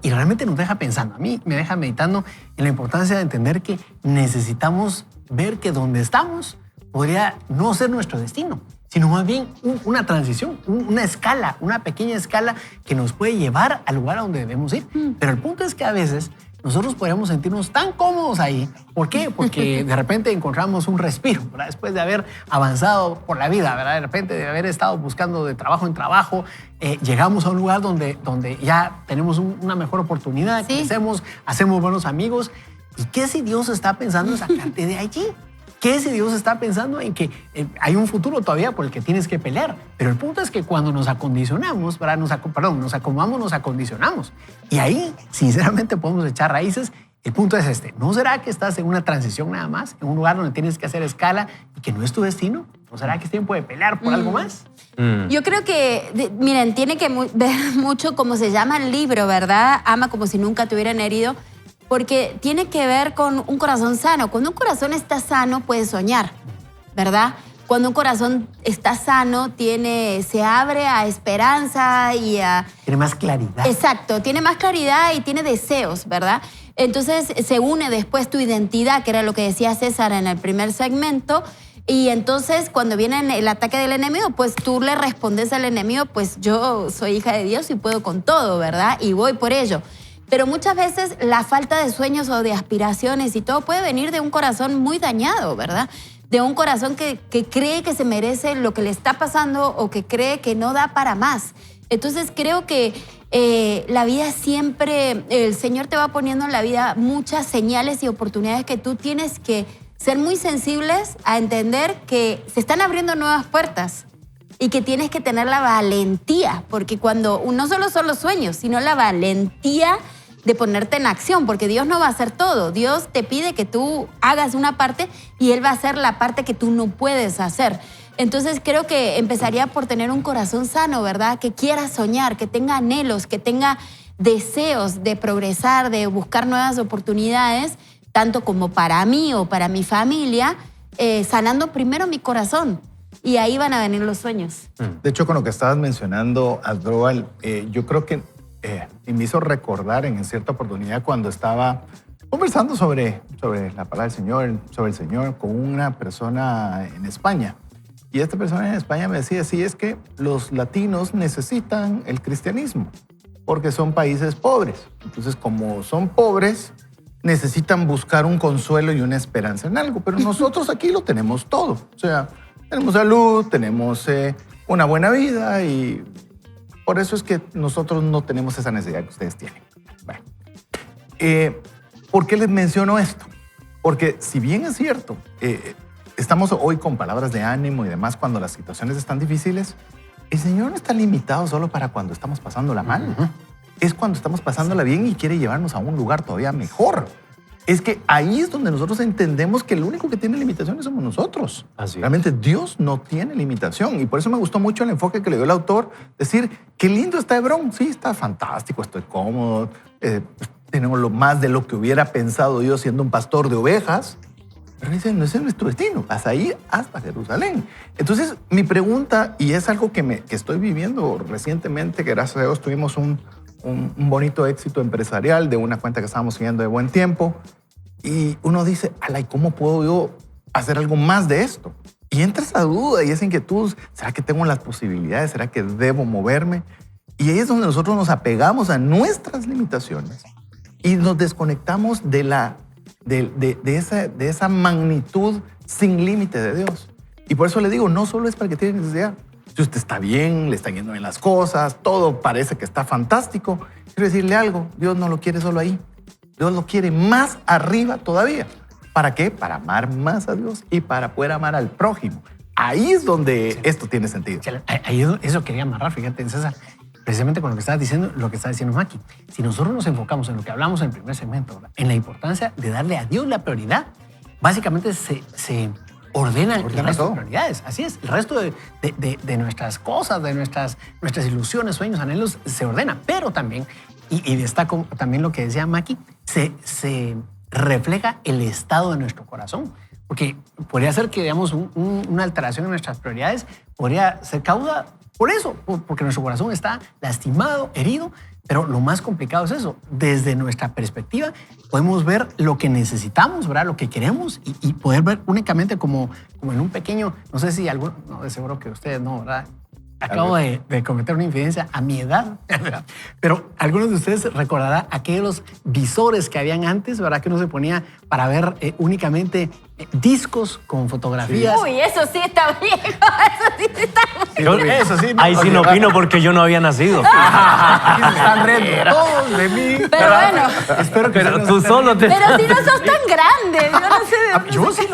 Y realmente nos deja pensando, a mí me deja meditando en la importancia de entender que necesitamos ver que donde estamos podría no ser nuestro destino, sino más bien una transición, una escala, una pequeña escala que nos puede llevar al lugar a donde debemos ir. Pero el punto es que a veces nosotros podríamos sentirnos tan cómodos ahí. ¿Por qué? Porque de repente encontramos un respiro, ¿verdad? Después de haber avanzado por la vida, ¿verdad? De repente de haber estado buscando de trabajo en trabajo, llegamos a un lugar donde ya tenemos una mejor oportunidad, Sí. crecemos, hacemos buenos amigos. ¿Y qué si Dios está pensando en sacarte de allí? ¿Qué si Dios está pensando en que hay un futuro todavía por el que tienes que pelear? Pero el punto es que cuando nos acondicionamos, ¿verdad? Nos acomodamos, nos acondicionamos. Y ahí, sinceramente, podemos echar raíces. El punto es este. ¿No será que estás en una transición nada más? ¿En un lugar donde tienes que hacer escala y que no es tu destino? ¿No será que es tiempo de pelear por algo más? Yo creo que, miren, tiene que ver mucho cómo se llama el libro, ¿verdad? Ama como si nunca te hubieran herido. Porque tiene que ver con un corazón sano. Cuando un corazón está sano, puedes soñar, ¿verdad? Cuando un corazón está sano, se abre a esperanza y a... Tiene más claridad. Exacto, tiene más claridad y tiene deseos, ¿verdad? Entonces se une después tu identidad, que era lo que decía César en el primer segmento, y entonces cuando viene el ataque del enemigo, pues tú le respondes al enemigo, pues yo soy hija de Dios y puedo con todo, ¿verdad? Y voy por ello. Pero muchas veces la falta de sueños o de aspiraciones y todo puede venir de un corazón muy dañado, ¿verdad? De un corazón que cree que se merece lo que le está pasando o que cree que no da para más. Entonces creo que la vida siempre, el Señor te va poniendo en la vida muchas señales y oportunidades que tú tienes que ser muy sensibles a entender que se están abriendo nuevas puertas. Y que tienes que tener la valentía, porque cuando no solo son los sueños, sino la valentía de ponerte en acción, porque Dios no va a hacer todo. Dios te pide que tú hagas una parte y Él va a hacer la parte que tú no puedes hacer. Entonces creo que empezaría por tener un corazón sano, ¿verdad? Que quiera soñar, que tenga anhelos, que tenga deseos de progresar, de buscar nuevas oportunidades, tanto como para mí o para mi familia, sanando primero mi corazón. Y ahí van a venir los sueños. De hecho, con lo que estabas mencionando, Asdrúbal, yo creo que me hizo recordar en cierta oportunidad cuando estaba conversando sobre la palabra del Señor, sobre el Señor, con una persona en España. Y esta persona en España me decía, sí, es que los latinos necesitan el cristianismo porque son países pobres. Entonces, como son pobres, necesitan buscar un consuelo y una esperanza en algo. Pero nosotros aquí lo tenemos todo. O sea, tenemos salud, tenemos una buena vida y por eso es que nosotros no tenemos esa necesidad que ustedes tienen. Bueno, ¿por qué les menciono esto? Porque si bien es cierto, estamos hoy con palabras de ánimo y demás cuando las situaciones están difíciles, el Señor no está limitado solo para cuando estamos pasándola mal. Es cuando estamos pasándola bien y quiere llevarnos a un lugar todavía mejor. Es que ahí es donde nosotros entendemos que el único que tiene limitaciones somos nosotros. Así es. Realmente Dios no tiene limitación. Y por eso me gustó mucho el enfoque que le dio el autor. Decir, qué lindo está Hebrón. Sí, está fantástico, estoy cómodo. Tenemos lo más de lo que hubiera pensado yo siendo un pastor de ovejas. Pero ese no es nuestro destino. Hasta ahí, hasta Jerusalén. Entonces, mi pregunta, y es algo que estoy viviendo recientemente, que gracias a Dios tuvimos un bonito éxito empresarial de una cuenta que estábamos siguiendo de buen tiempo. Y uno dice, ala, ¿y cómo puedo yo hacer algo más de esto? Y entra esa duda y esa inquietud. ¿Será que tengo las posibilidades? ¿Será que debo moverme? Y ahí es donde nosotros nos apegamos a nuestras limitaciones y nos desconectamos de esa magnitud sin límite de Dios. Y por eso le digo, no solo es para el que tiene necesidad. Si usted está bien, le están yendo bien las cosas, todo parece que está fantástico, quiero decirle algo, Dios no lo quiere solo ahí. Dios lo quiere más arriba todavía. ¿Para qué? Para amar más a Dios y para poder amar al prójimo. Ahí es donde esto tiene sentido. Ahí eso quería amarrar, fíjate, César, precisamente con lo que estabas diciendo, lo que está diciendo Maki. Si nosotros nos enfocamos en lo que hablamos en el primer segmento, ¿verdad?, en la importancia de darle a Dios la prioridad, básicamente se ordenan el resto de prioridades. Así es, el resto de nuestras cosas, de nuestras ilusiones, sueños, anhelos, se ordena. Pero también, y destaco también lo que decía Maki, se refleja el estado de nuestro corazón. Porque podría ser que, digamos, una alteración en nuestras prioridades podría ser causa por eso, porque nuestro corazón está lastimado, herido. Pero lo más complicado es eso. Desde nuestra perspectiva podemos ver lo que necesitamos, ¿verdad?, lo que queremos y poder ver únicamente como en un pequeño, no sé si alguno, no, de seguro que ustedes no, ¿verdad? Acabo de cometer una infidencia a mi edad, pero algunos de ustedes recordarán aquellos visores que habían antes, ¿verdad?, que uno se ponía para ver únicamente discos con fotografías. Uy, eso sí está viejo, eso sí está Eso sí. Ahí sí no opino porque yo no había nacido. Aquí se están riendo todos de mí. Pero bueno. Espero que Pero tú solo te... Pero si no sos tan grande, yo no sé de dónde Yo sí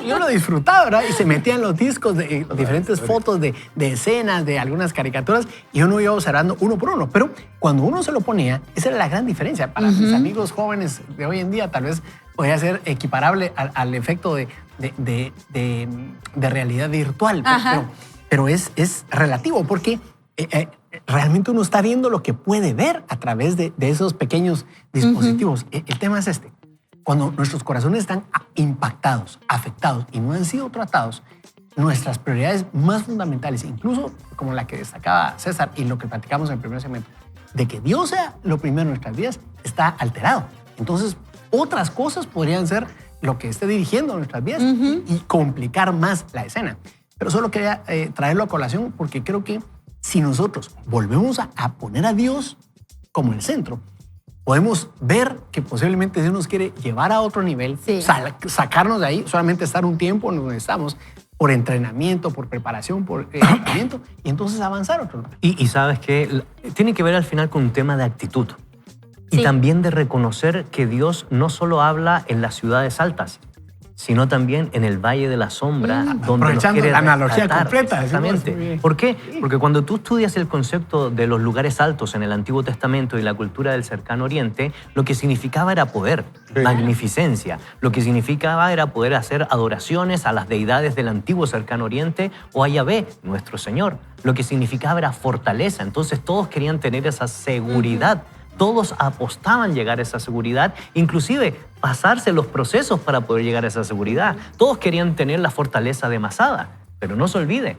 yo lo disfrutaba, ¿verdad? Y se metían los discos de diferentes fotos de escenas, de algunas caricaturas, y uno iba observando uno por uno. Pero cuando uno se lo ponía, esa era la gran diferencia. Para mis amigos jóvenes de hoy en día, tal vez podría ser equiparable al efecto de realidad virtual. Pero es relativo, porque realmente uno está viendo lo que puede ver a través de esos pequeños dispositivos. El tema es este. Cuando nuestros corazones están impactados, afectados y no han sido tratados, nuestras prioridades más fundamentales, incluso como la que destacaba César y lo que platicamos en el primer segmento, de que Dios sea lo primero en nuestras vidas, está alterado. Entonces, otras cosas podrían ser lo que esté dirigiendo nuestras vidas y complicar más la escena. Pero solo quería traerlo a colación porque creo que si nosotros volvemos a poner a Dios como el centro, podemos ver que posiblemente Dios nos quiere llevar a otro nivel, sacarnos de ahí, solamente estar un tiempo en donde estamos, por entrenamiento, por preparación, por equipamiento, y entonces avanzar a otro lugar. Y sabes que tiene que ver al final con un tema de actitud. Y también de reconocer que Dios no solo habla en las ciudades altas, sino también en el valle de la sombra, donde nos quiere la analogía completa. Exactamente. ¿Por qué? Porque cuando tú estudias el concepto de los lugares altos en el Antiguo Testamento y la cultura del cercano oriente, lo que significaba era poder, magnificencia. Lo que significaba era poder hacer adoraciones a las deidades del antiguo cercano oriente o a Yahvé, nuestro Señor. Lo que significaba era fortaleza. Entonces todos querían tener esa seguridad. Todos apostaban llegar a esa seguridad, inclusive pasarse los procesos para poder llegar a esa seguridad. Todos querían tener la fortaleza de Masada, pero no se olvide,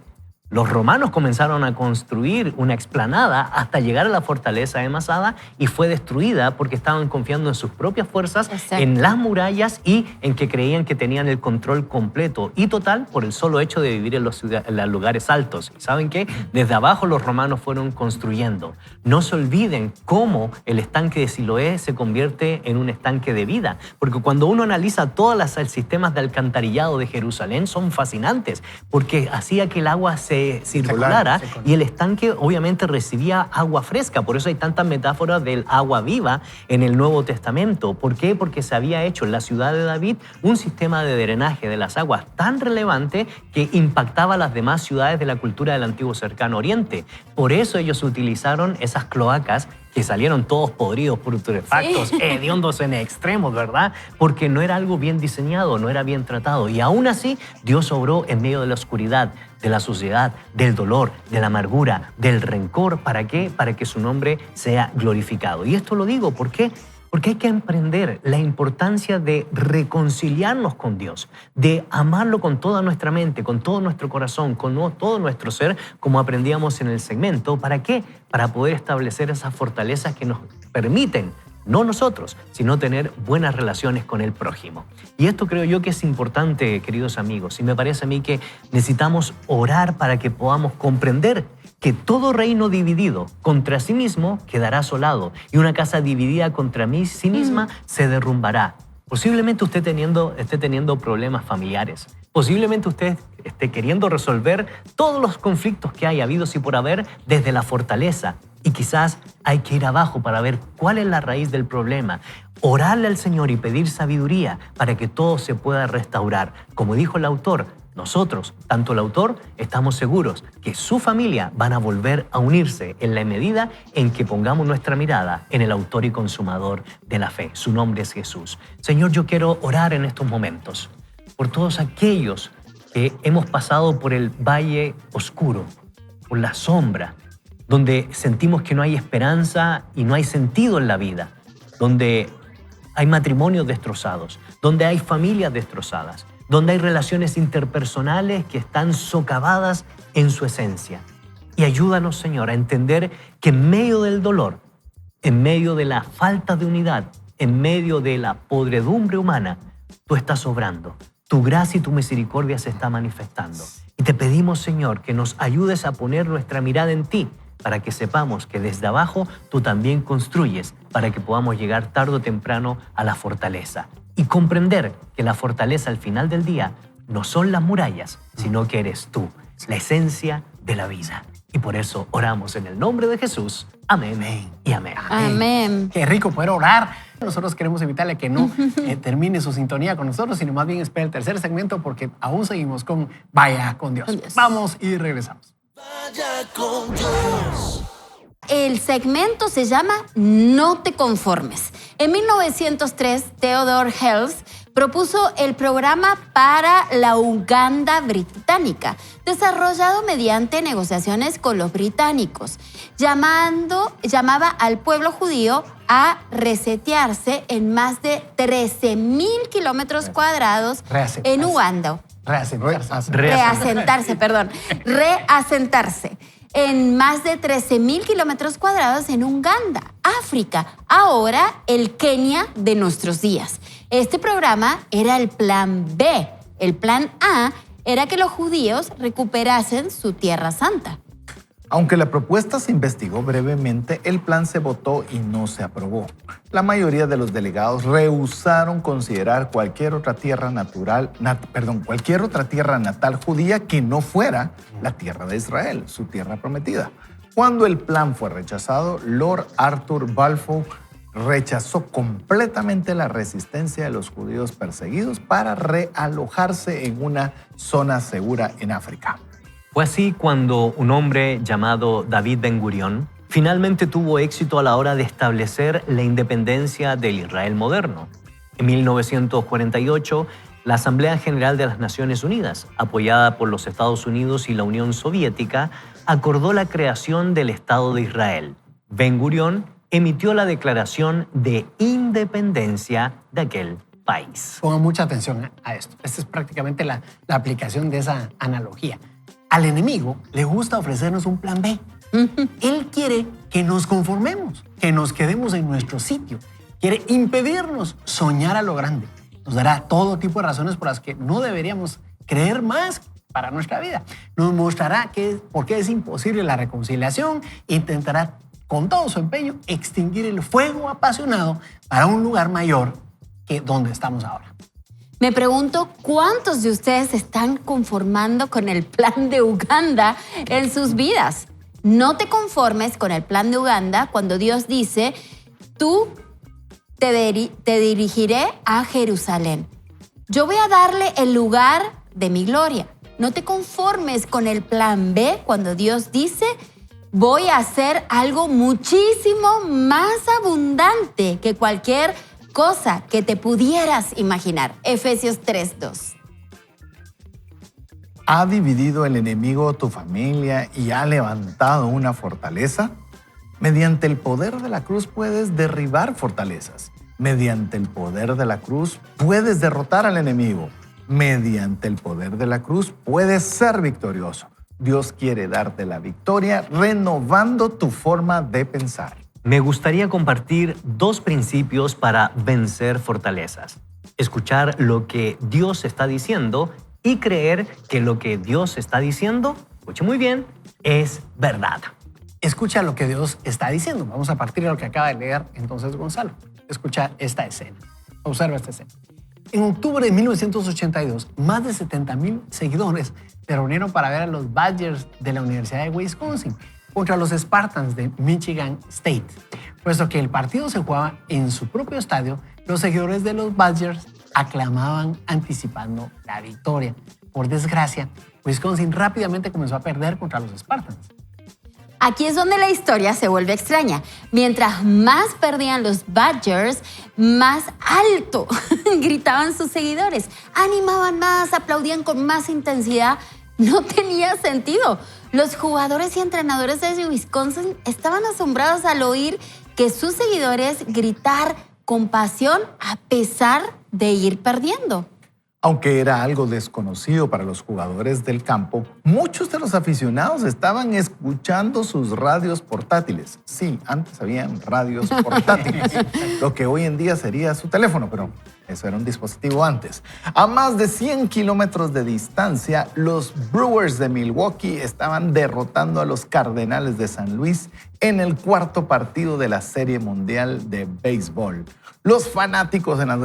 los romanos comenzaron a construir una explanada hasta llegar a la fortaleza de Masada y fue destruida porque estaban confiando en sus propias fuerzas, en las murallas y en que creían que tenían el control completo y total por el solo hecho de vivir en los lugares altos. ¿Saben qué? Desde abajo los romanos fueron construyendo. No se olviden cómo el estanque de Siloé se convierte en un estanque de vida, porque cuando uno analiza todos los sistemas de alcantarillado de Jerusalén son fascinantes, porque hacía que el agua se circulara y el estanque obviamente recibía agua fresca. Por eso hay tantas metáforas del agua viva en el Nuevo Testamento. ¿Por qué? Porque se había hecho en la ciudad de David un sistema de drenaje de las aguas tan relevante que impactaba a las demás ciudades de la cultura del antiguo cercano oriente. Por eso ellos utilizaron esas cloacas que salieron todos podridos, putrefactos, hediondos en extremos, ¿verdad? Porque no era algo bien diseñado, no era bien tratado. Y aún así, Dios obró en medio de la oscuridad, de la suciedad, del dolor, de la amargura, del rencor. ¿Para qué? Para que su nombre sea glorificado. Y esto lo digo, ¿por qué? Porque hay que aprender la importancia de reconciliarnos con Dios, de amarlo con toda nuestra mente, con todo nuestro corazón, con todo nuestro ser, como aprendíamos en el segmento. ¿Para qué? Para poder establecer esas fortalezas que nos permiten, no nosotros, sino tener buenas relaciones con el prójimo. Y esto creo yo que es importante, queridos amigos, y me parece a mí que necesitamos orar para que podamos comprender que todo reino dividido contra sí mismo quedará asolado y una casa dividida contra sí misma se derrumbará. Posiblemente usted esté teniendo problemas familiares. Posiblemente usted esté queriendo resolver todos los conflictos que hay habidos y por haber desde la fortaleza. Y quizás hay que ir abajo para ver cuál es la raíz del problema. Orarle al Señor y pedir sabiduría para que todo se pueda restaurar. Como dijo el autor, nosotros, tanto el autor, estamos seguros que su familia van a volver a unirse en la medida en que pongamos nuestra mirada en el autor y consumador de la fe. Su nombre es Jesús. Señor, yo quiero orar en estos momentos por todos aquellos que hemos pasado por el valle oscuro, por la sombra, donde sentimos que no hay esperanza y no hay sentido en la vida, donde hay matrimonios destrozados, donde hay familias destrozadas, donde hay relaciones interpersonales que están socavadas en su esencia. Y ayúdanos, Señor, a entender que en medio del dolor, en medio de la falta de unidad, en medio de la podredumbre humana, tú estás obrando. Tu gracia y tu misericordia se está manifestando. Y te pedimos, Señor, que nos ayudes a poner nuestra mirada en ti, para que sepamos que desde abajo tú también construyes, para que podamos llegar tarde o temprano a la fortaleza. Y comprender que la fortaleza al final del día no son las murallas, sino que eres tú, la esencia de la vida. Y por eso oramos en el nombre de Jesús. Amén, amén y amén. Amén. Qué rico poder orar. Nosotros queremos invitarle a que no termine su sintonía con nosotros, sino más bien espere el tercer segmento porque aún seguimos con Vaya con Dios. Vamos y regresamos. Vaya con Dios. El segmento se llama No te conformes. En 1903, Theodore Hales propuso el programa para la Uganda británica, desarrollado mediante negociaciones con los británicos, llamaba al pueblo judío a resetearse en más de 13,000 kilómetros cuadrados en Uganda. Reasentarse en más de 13,000 kilómetros cuadrados en Uganda, África, ahora el Kenia de nuestros días. Este programa era el plan B. El plan A era que los judíos recuperasen su tierra santa. Aunque la propuesta se investigó brevemente, el plan se votó y no se aprobó. La mayoría de los delegados rehusaron considerar cualquier otra tierra natal judía que no fuera la tierra de Israel, su tierra prometida. Cuando el plan fue rechazado, Lord Arthur Balfour rechazó completamente la resistencia de los judíos perseguidos para realojarse en una zona segura en África. Fue así cuando un hombre llamado David Ben-Gurión finalmente tuvo éxito a la hora de establecer la independencia del Israel moderno. En 1948, la Asamblea General de las Naciones Unidas, apoyada por los Estados Unidos y la Unión Soviética, acordó la creación del Estado de Israel. Ben-Gurión emitió la declaración de independencia de aquel país. Pongan mucha atención a esto. Esta es prácticamente la aplicación de esa analogía. Al enemigo le gusta ofrecernos un plan B. Él quiere que nos conformemos, que nos quedemos en nuestro sitio. Quiere impedirnos soñar a lo grande. Nos dará todo tipo de razones por las que no deberíamos creer más para nuestra vida. Nos mostrará por qué es imposible la reconciliación. Intentará con todo su empeño extinguir el fuego apasionado para un lugar mayor que donde estamos ahora. Me pregunto cuántos de ustedes se están conformando con el plan de Uganda en sus vidas. No te conformes con el plan de Uganda cuando Dios dice, tú te dirigiré a Jerusalén. Yo voy a darle el lugar de mi gloria. No te conformes con el plan B cuando Dios dice, voy a hacer algo muchísimo más abundante que cualquier cosa que te pudieras imaginar. Efesios 3:2. ¿Ha dividido el enemigo tu familia y ha levantado una fortaleza? Mediante el poder de la cruz puedes derribar fortalezas. Mediante el poder de la cruz puedes derrotar al enemigo. Mediante el poder de la cruz puedes ser victorioso. Dios quiere darte la victoria renovando tu forma de pensar. Me gustaría compartir 2 principios para vencer fortalezas. Escuchar lo que Dios está diciendo y creer que lo que Dios está diciendo, escuche muy bien, es verdad. Escucha lo que Dios está diciendo. Vamos a partir de lo que acaba de leer entonces Gonzalo. Escucha esta escena. Observa esta escena. En octubre de 1982, más de 70,000 seguidores se reunieron para ver a los Badgers de la Universidad de Wisconsin. contra los Spartans de Michigan State. Puesto que el partido se jugaba en su propio estadio, los seguidores de los Badgers aclamaban anticipando la victoria. Por desgracia, Wisconsin rápidamente comenzó a perder contra los Spartans. Aquí es donde la historia se vuelve extraña. Mientras más perdían los Badgers, más alto gritaban sus seguidores. Animaban más, aplaudían con más intensidad. No tenía sentido. Los jugadores y entrenadores de Wisconsin estaban asombrados al oír que sus seguidores gritar con pasión a pesar de ir perdiendo. Aunque era algo desconocido para los jugadores del campo, muchos de los aficionados estaban escuchando sus radios portátiles. Sí, antes habían radios portátiles, lo que hoy en día sería su teléfono, pero eso era un dispositivo antes. A más de 100 kilómetros de distancia, los Brewers de Milwaukee estaban derrotando a los Cardenales de San Luis en el cuarto partido de la Serie Mundial de Béisbol. Los fanáticos en las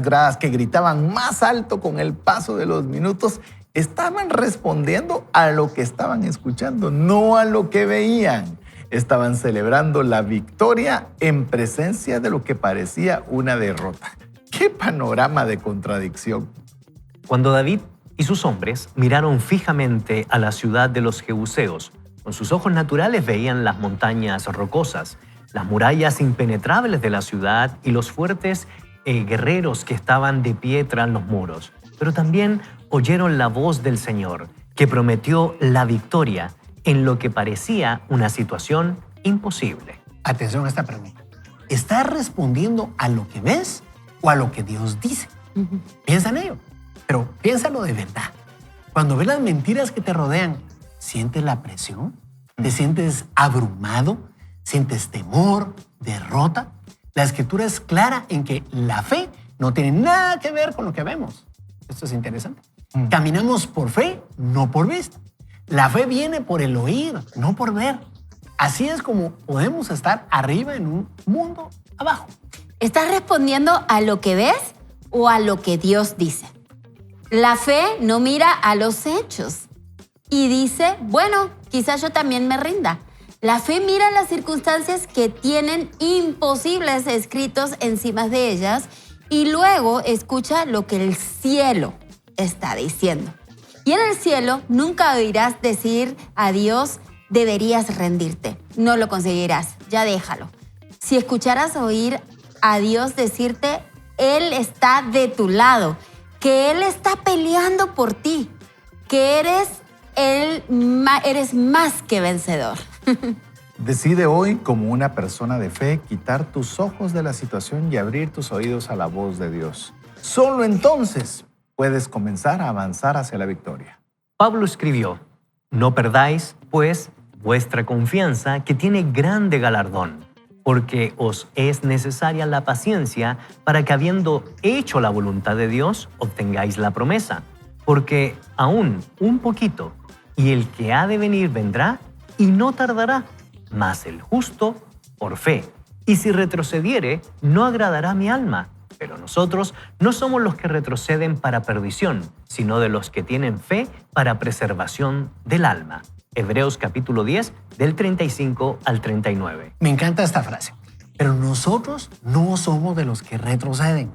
gradas que gritaban más alto con el paso de los minutos estaban respondiendo a lo que estaban escuchando, no a lo que veían. Estaban celebrando la victoria en presencia de lo que parecía una derrota. ¡Qué panorama de contradicción! Cuando David y sus hombres miraron fijamente a la ciudad de los Jebuseos, con sus ojos naturales veían las montañas rocosas, las murallas impenetrables de la ciudad y los fuertes guerreros que estaban de pie tras los muros. Pero también oyeron la voz del Señor, que prometió la victoria en lo que parecía una situación imposible. Atención a esta pregunta. ¿Estás respondiendo a lo que ves o a lo que Dios dice? Piensa en ello, pero piénsalo de verdad. Cuando ves las mentiras que te rodean, ¿sientes la presión? ¿Te sientes abrumado? ¿Sientes temor? ¿Derrota? La Escritura es clara en que la fe no tiene nada que ver con lo que vemos. Esto es interesante. Caminamos por fe, no por vista. La fe viene por el oír, no por ver. Así es como podemos estar arriba en un mundo abajo. ¿Estás respondiendo a lo que ves o a lo que Dios dice? La fe no mira a los hechos y dice, bueno, quizás yo también me rinda. La fe mira las circunstancias que tienen imposibles escritos encima de ellas y luego escucha lo que el cielo está diciendo. Y en el cielo nunca oirás decir a Dios, deberías rendirte. No lo conseguirás, ya déjalo. Si escucharas oír a Dios decirte, Él está de tu lado, que Él está peleando por ti, que eres más que vencedor. Decide hoy, como una persona de fe, quitar tus ojos de la situación y abrir tus oídos a la voz de Dios. Solo entonces puedes comenzar a avanzar hacia la victoria. Pablo escribió, no perdáis, pues, vuestra confianza, que tiene grande galardón, porque os es necesaria la paciencia para que, habiendo hecho la voluntad de Dios, obtengáis la promesa. Porque aún un poquito, y el que ha de venir vendrá, y no tardará, mas el justo por fe. Y si retrocediere, no agradará mi alma. Pero nosotros no somos los que retroceden para perdición, sino de los que tienen fe para preservación del alma. Hebreos capítulo 10, del 35 al 39. Me encanta esta frase. Pero nosotros no somos de los que retroceden.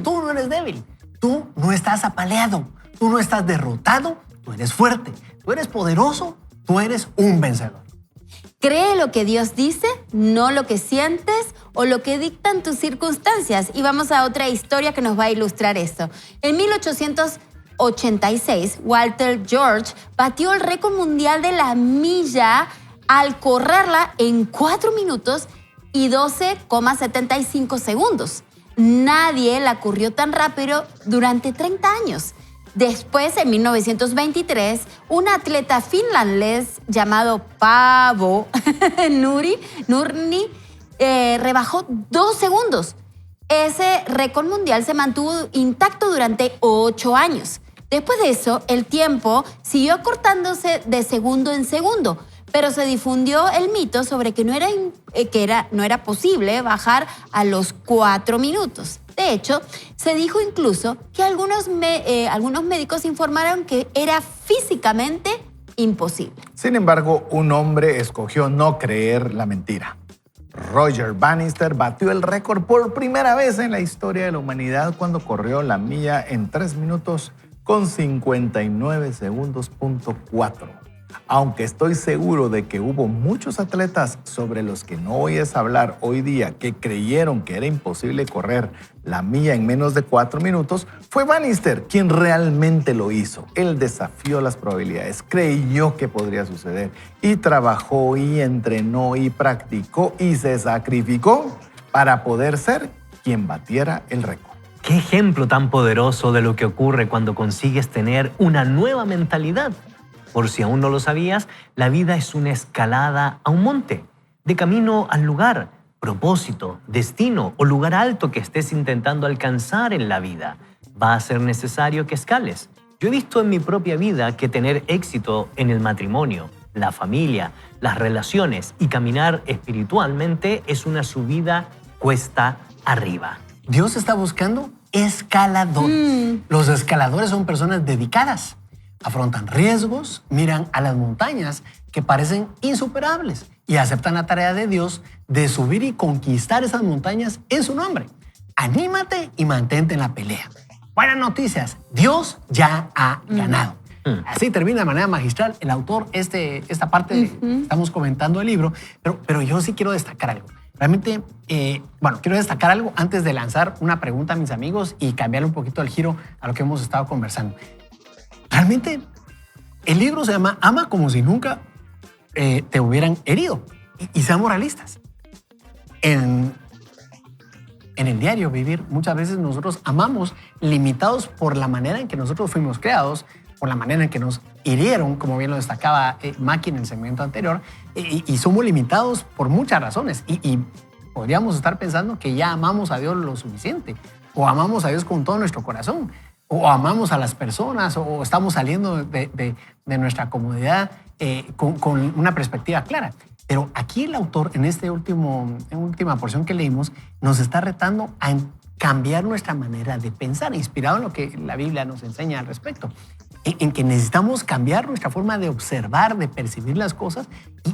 Tú no eres débil. Tú no estás apaleado. Tú no estás derrotado. Tú eres fuerte. Tú eres poderoso. Tú eres un vencedor. Cree lo que Dios dice, no lo que sientes o lo que dictan tus circunstancias. Y vamos a otra historia que nos va a ilustrar esto. En 1886, Walter George batió el récord mundial de la milla al correrla en 4 minutos y 12,75 segundos. Nadie la corrió tan rápido durante 30 años. Después, en 1923, un atleta finlandés llamado Paavo Nurmi rebajó 2 segundos. Ese récord mundial se mantuvo intacto durante 8 años. Después de eso, el tiempo siguió acortándose de segundo en segundo, pero se difundió el mito sobre que no era posible bajar a los 4 minutos. De hecho, se dijo incluso que algunos médicos informaron que era físicamente imposible. Sin embargo, un hombre escogió no creer la mentira. Roger Bannister batió el récord por primera vez en la historia de la humanidad cuando corrió la milla en 3 minutos con 59 segundos.4. Aunque estoy seguro de que hubo muchos atletas sobre los que no oyes hablar hoy día que creyeron que era imposible correr la milla en menos de 4 minutos, fue Bannister quien realmente lo hizo. Él desafió las probabilidades, creyó que podría suceder y trabajó y entrenó y practicó y se sacrificó para poder ser quien batiera el récord. Qué ejemplo tan poderoso de lo que ocurre cuando consigues tener una nueva mentalidad. Por si aún no lo sabías, la vida es una escalada a un monte, de camino al lugar, propósito, destino o lugar alto que estés intentando alcanzar en la vida. Va a ser necesario que escales. Yo he visto en mi propia vida que tener éxito en el matrimonio, la familia, las relaciones y caminar espiritualmente es una subida cuesta arriba. Dios está buscando escaladores. Los escaladores son personas dedicadas. Afrontan riesgos, miran a las montañas que parecen insuperables y aceptan la tarea de Dios de subir y conquistar esas montañas en su nombre. Anímate y mantente en la pelea. Buenas noticias, Dios ya ha ganado. Así termina de manera magistral el autor esta parte, estamos comentando el libro, pero yo sí quiero destacar algo. Realmente, quiero destacar algo antes de lanzar una pregunta a mis amigos y cambiarle un poquito el giro a lo que hemos estado conversando. Realmente, el libro se llama Ama como si nunca te hubieran herido. Y seamos realistas. En el diario vivir, muchas veces nosotros amamos limitados por la manera en que nosotros fuimos creados, por la manera en que nos hirieron, como bien lo destacaba Maki en el segmento anterior, y somos limitados por muchas razones. Y podríamos estar pensando que ya amamos a Dios lo suficiente, o amamos a Dios con todo nuestro corazón, o amamos a las personas, o estamos saliendo de nuestra comodidad con una perspectiva clara. Pero aquí el autor, en esta última porción que leímos, nos está retando a cambiar nuestra manera de pensar, inspirado en lo que la Biblia nos enseña al respecto. En que necesitamos cambiar nuestra forma de observar, de percibir las cosas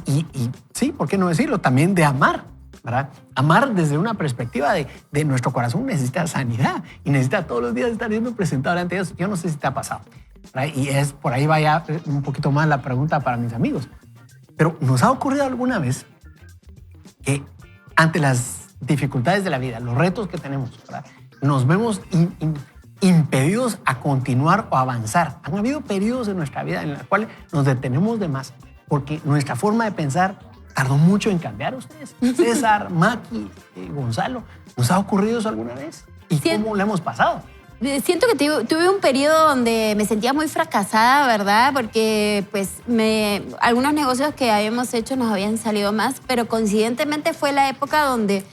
y sí, ¿por qué no decirlo? También de amar, ¿verdad? Amar desde una perspectiva de nuestro corazón necesita sanidad y necesita todos los días estar siendo presentado delante de Dios. Yo no sé si te ha pasado, ¿verdad? Y es por ahí vaya un poquito más la pregunta para mis amigos. Pero ¿nos ha ocurrido alguna vez que ante las dificultades de la vida, los retos que tenemos, ¿verdad?, nos vemos impedidos a continuar o avanzar? Han habido periodos en nuestra vida en los cuales nos detenemos de más porque nuestra forma de pensar tardó mucho en cambiar. Ustedes, César, Maki, Gonzalo, ¿nos ha ocurrido eso alguna vez? ¿Y cómo lo hemos pasado? Siento que tuve un periodo donde me sentía muy fracasada, ¿verdad? Porque pues algunos negocios que habíamos hecho nos habían salido más, pero coincidentemente fue la época donde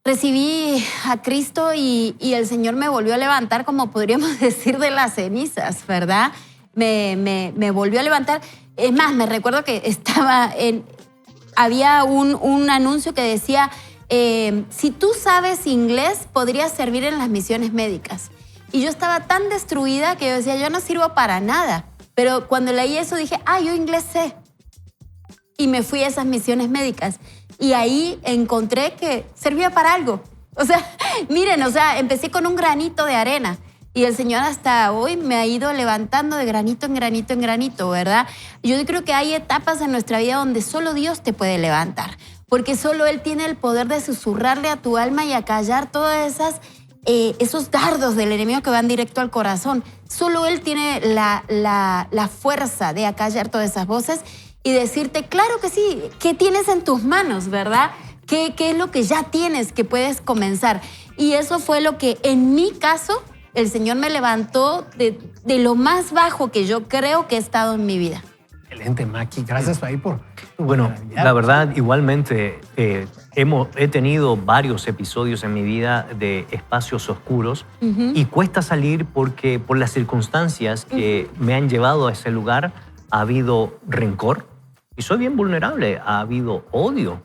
recibí a Cristo y el Señor me volvió a levantar, como podríamos decir, de las cenizas, ¿verdad? Me volvió a levantar. Es más, me recuerdo que había un anuncio que decía, si tú sabes inglés, podrías servir en las misiones médicas. Y yo estaba tan destruida que yo decía, yo no sirvo para nada. Pero cuando leí eso dije, yo inglés sé. Y me fui a esas misiones médicas. Y ahí encontré que servía para algo. O sea, miren, empecé con un granito de arena. Y el Señor hasta hoy me ha ido levantando de granito en granito en granito, ¿verdad? Yo creo que hay etapas en nuestra vida donde solo Dios te puede levantar. Porque solo Él tiene el poder de susurrarle a tu alma y acallar todas esos dardos del enemigo que van directo al corazón. Solo Él tiene la fuerza de acallar todas esas voces y decirte, claro que sí, ¿qué tienes en tus manos, verdad? ¿Qué es lo que ya tienes que puedes comenzar? Y eso fue lo que en mi caso el Señor me levantó de lo más bajo que yo creo que he estado en mi vida. Excelente, Maki. Gracias ahí por tu Bueno, la verdad, igualmente, he tenido varios episodios en mi vida de espacios oscuros y cuesta salir porque por las circunstancias que me han llevado a ese lugar ha habido rencor y soy bien vulnerable. Ha habido odio,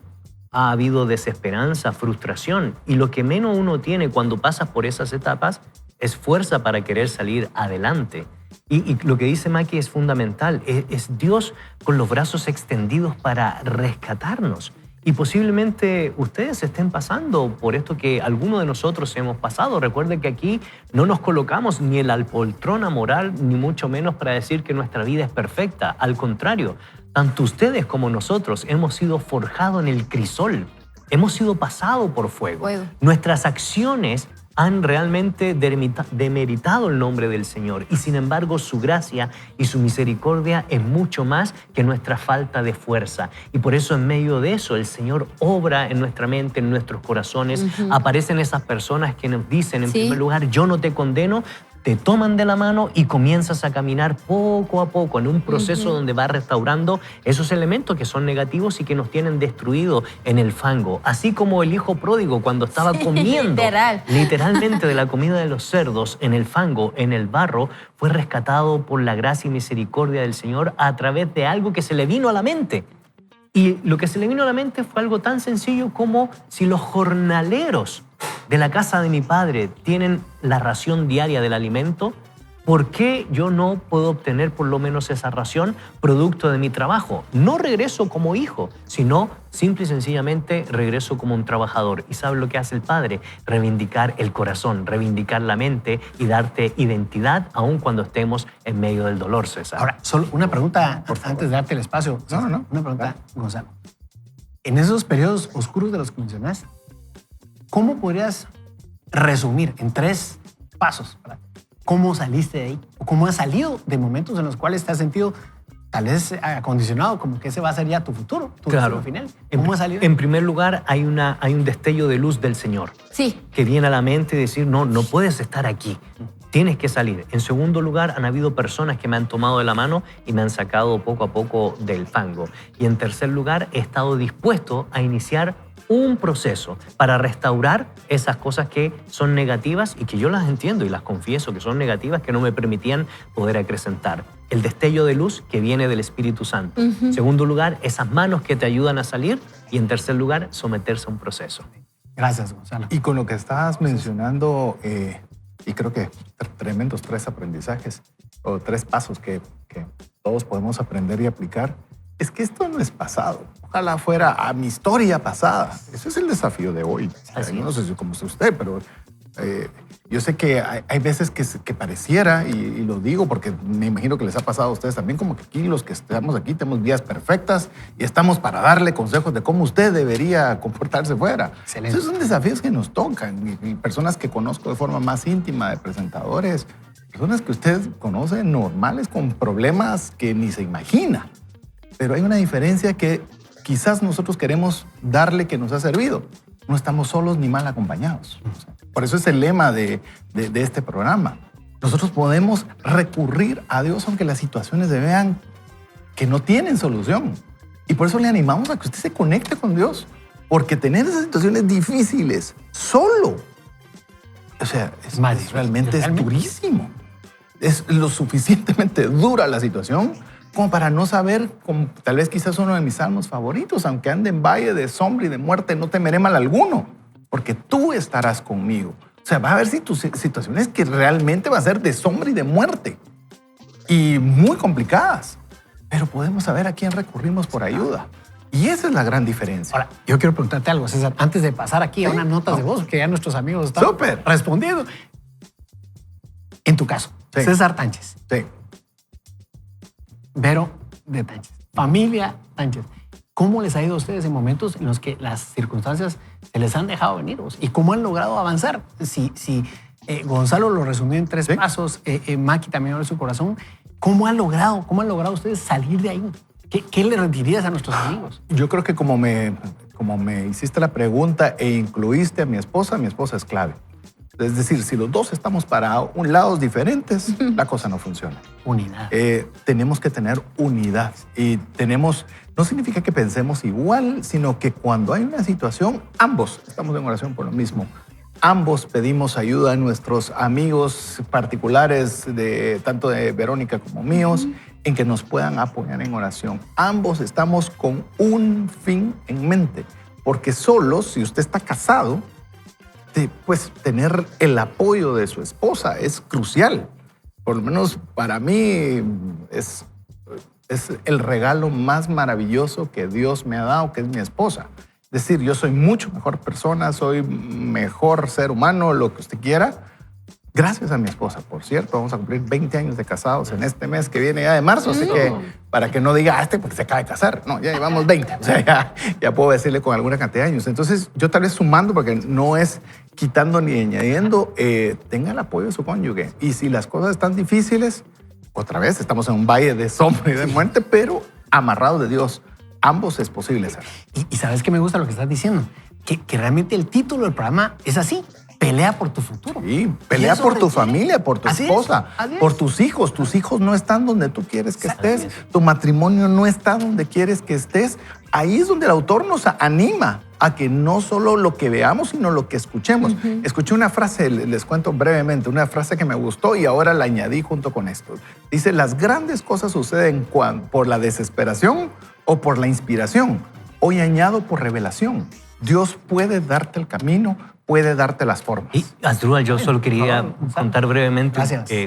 ha habido desesperanza, frustración y lo que menos uno tiene cuando pasa por esas etapas es fuerza para querer salir adelante. Y lo que dice Maki es fundamental. Es Dios con los brazos extendidos para rescatarnos. Y posiblemente ustedes estén pasando por esto que algunos de nosotros hemos pasado. Recuerden que aquí no nos colocamos ni en la poltrona moral, ni mucho menos para decir que nuestra vida es perfecta. Al contrario, tanto ustedes como nosotros hemos sido forjados en el crisol. Hemos sido pasados por fuego. Nuestras acciones han realmente demeritado el nombre del Señor y sin embargo su gracia y su misericordia es mucho más que nuestra falta de fuerza. Y por eso en medio de eso el Señor obra en nuestra mente, en nuestros corazones. Aparecen esas personas que nos dicen en primer lugar, yo no te condeno, te toman de la mano y comienzas a caminar poco a poco en un proceso donde vas restaurando esos elementos que son negativos y que nos tienen destruido en el fango. Así como el hijo pródigo cuando estaba comiendo literalmente de la comida de los cerdos en el fango, en el barro, fue rescatado por la gracia y misericordia del Señor a través de algo que se le vino a la mente. Y lo que se le vino a la mente fue algo tan sencillo como si los jornaleros de la casa de mi padre tienen la ración diaria del alimento, ¿por qué yo no puedo obtener por lo menos esa ración producto de mi trabajo? No regreso como hijo, sino simple y sencillamente regreso como un trabajador. ¿Y sabes lo que hace el Padre? Reivindicar el corazón, reivindicar la mente y darte identidad aun cuando estemos en medio del dolor, César. Ahora, solo una pregunta antes de darte el espacio. No. Una pregunta, Gonzalo. En esos periodos oscuros de los que mencionas, ¿cómo podrías resumir en 3 pasos cómo saliste de ahí? ¿O cómo has salido de momentos en los cuales te has sentido tal vez acondicionado como que ese va a ser ya tu futuro, tu destino final? ¿Cómo has salido? En primer lugar, hay un destello de luz del Señor. Sí. Que viene a la mente y decir, no puedes estar aquí. Tienes que salir. En segundo lugar, han habido personas que me han tomado de la mano y me han sacado poco a poco del fango. Y en tercer lugar, he estado dispuesto a iniciar un proceso para restaurar esas cosas que son negativas y que yo las entiendo y las confieso que son negativas, que no me permitían poder acrecentar. El destello de luz que viene del Espíritu Santo. En segundo lugar, esas manos que te ayudan a salir. Y en tercer lugar, someterse a un proceso. Gracias, Gonzalo. Y con lo que estabas mencionando, y creo que tremendos 3 aprendizajes o 3 pasos que todos podemos aprender y aplicar, es que esto no es pasado. Ojalá fuera a mi historia pasada. Ese es el desafío de hoy. No sé cómo es usted, pero yo sé que hay veces que pareciera, y lo digo porque me imagino que les ha pasado a ustedes también, como que aquí los que estamos aquí tenemos vidas perfectas y estamos para darle consejos de cómo usted debería comportarse fuera. Excelente. Esos son desafíos que nos tocan. Y personas que conozco de forma más íntima, de presentadores, personas que usted conoce normales con problemas que ni se imagina. Pero hay una diferencia que quizás nosotros queremos darle que nos ha servido. No estamos solos ni mal acompañados. Por eso es el lema de este programa. Nosotros podemos recurrir a Dios aunque las situaciones se vean que no tienen solución. Y por eso le animamos a que usted se conecte con Dios. Porque tener esas situaciones difíciles solo, o sea, realmente es durísimo. Es lo suficientemente dura la situación como para no saber, como tal vez quizás uno de mis salmos favoritos, aunque ande en valle de sombra y de muerte, no temeré mal alguno, porque tú estarás conmigo. O sea, va a haber situaciones que realmente va a ser de sombra y de muerte y muy complicadas, pero podemos saber a quién recurrimos por ayuda. Y esa es la gran diferencia. Ahora, yo quiero preguntarte algo, César, antes de pasar aquí a unas notas de voz, que ya nuestros amigos están respondiendo. En tu caso, César Tánchez. Sí. Vero de Tánchez, familia Tánchez. ¿Cómo les ha ido a ustedes en momentos en los que las circunstancias se les han dejado venir? ¿Y cómo han logrado avanzar? Si Gonzalo lo resumió en 3 pasos, Maki también abre su corazón, ¿cómo han logrado ustedes salir de ahí? ¿Qué le dirías a nuestros amigos? Yo creo que como me hiciste la pregunta e incluiste a mi esposa es clave. Es decir, si los dos estamos para un lados diferentes, la cosa no funciona. Unidad. Tenemos que tener unidad. Y no significa que pensemos igual, sino que cuando hay una situación, ambos estamos en oración por lo mismo. Ambos pedimos ayuda a nuestros amigos particulares, tanto de Verónica como míos, en que nos puedan apoyar en oración. Ambos estamos con un fin en mente, porque solo si usted está casado, pues tener el apoyo de su esposa es crucial, por lo menos para mí, es el regalo más maravilloso que Dios me ha dado, que es mi esposa. Es decir, yo soy mucho mejor persona, soy mejor ser humano, lo que usted quiera, gracias a mi esposa, por cierto. Vamos a cumplir 20 años de casados en este mes que viene ya de marzo, así que para que no diga porque se acaba de casar. No, ya llevamos 20, o sea, ya puedo decirle con alguna cantidad de años. Entonces, yo tal vez sumando, porque no es quitando ni añadiendo, tenga el apoyo de su cónyuge. Y si las cosas están difíciles, otra vez estamos en un valle de sombra y de muerte, pero amarrados de Dios. Ambos es posible hacer. Y sabes que me gusta lo que estás diciendo, que realmente el título del programa es así. Pelea por tu futuro. Sí, pelea por tu familia, por tu esposa, por tus hijos. Tus hijos no están donde tú quieres que estés. Tu matrimonio no está donde quieres que estés. Ahí es donde el autor nos anima a que no solo lo que veamos, sino lo que escuchemos. Escuché una frase, les cuento brevemente, una frase que me gustó y ahora la añadí junto con esto. Dice, las grandes cosas suceden por la desesperación o por la inspiración. Hoy añado por revelación. Dios puede darte el camino, puede darte las formas. Y Asdrúbal, yo solo quería contar brevemente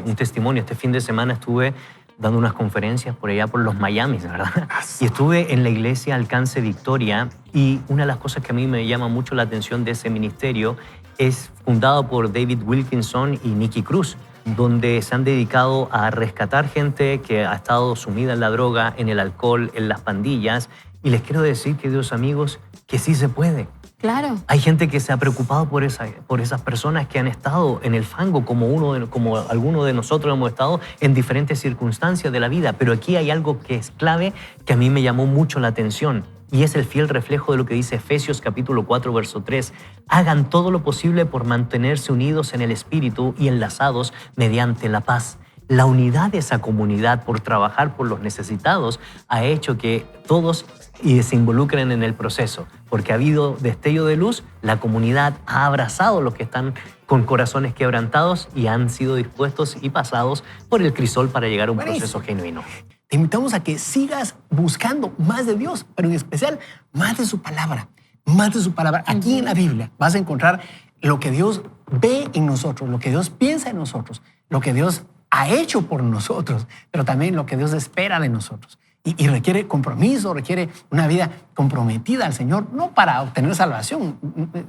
un testimonio. Este fin de semana estuve dando unas conferencias por allá por los Miami, ¿verdad? Y estuve en la iglesia Alcance Victoria y una de las cosas que a mí me llama mucho la atención de ese ministerio es fundado por David Wilkinson y Nicky Cruz, donde se han dedicado a rescatar gente que ha estado sumida en la droga, en el alcohol, en las pandillas. Y les quiero decir, queridos amigos, que sí se puede. Claro. Hay gente que se ha preocupado por esas personas que han estado en el fango, como algunos de nosotros hemos estado en diferentes circunstancias de la vida. Pero aquí hay algo que es clave, que a mí me llamó mucho la atención. Y es el fiel reflejo de lo que dice Efesios capítulo 4, verso 3. Hagan todo lo posible por mantenerse unidos en el Espíritu y enlazados mediante la paz. La unidad de esa comunidad por trabajar por los necesitados ha hecho que todos se involucren en el proceso, porque ha habido destello de luz, la comunidad ha abrazado a los que están con corazones quebrantados y han sido dispuestos y pasados por el crisol para llegar a un proceso genuino. Te invitamos a que sigas buscando más de Dios, pero en especial más de su palabra, más de su palabra. Aquí en la Biblia vas a encontrar lo que Dios ve en nosotros, lo que Dios piensa en nosotros, lo que Dios ha hecho por nosotros, pero también lo que Dios espera de nosotros. Y requiere compromiso, requiere una vida comprometida al Señor, no para obtener salvación.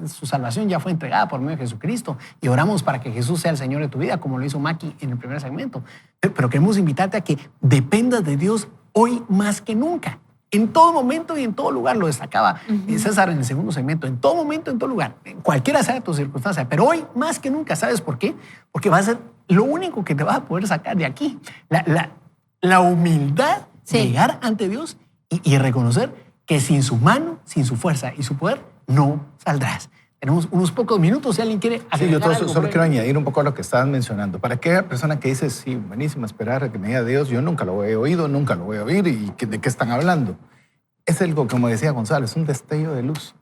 Su salvación ya fue entregada por medio de Jesucristo y oramos para que Jesús sea el Señor de tu vida, como lo hizo Maki en el primer segmento. Pero queremos invitarte a que dependas de Dios hoy más que nunca. En todo momento y en todo lugar, lo destacaba César en el segundo segmento, en todo momento, en todo lugar, en cualquiera sea tu circunstancia, pero hoy más que nunca. ¿Sabes por qué? Porque va a ser lo único que te va a poder sacar de aquí. La humildad de llegar ante Dios y reconocer que sin su mano, sin su fuerza y su poder, no saldrás. Tenemos unos pocos minutos, si alguien quiere agregar yo solo quiero añadir un poco a lo que estaban mencionando. Para aquella persona que dice, sí, buenísimo, esperar a que me diga Dios, yo nunca lo he oído, nunca lo voy a oír, ¿y de qué están hablando? Es algo, como decía Gonzalo, es un destello de luz.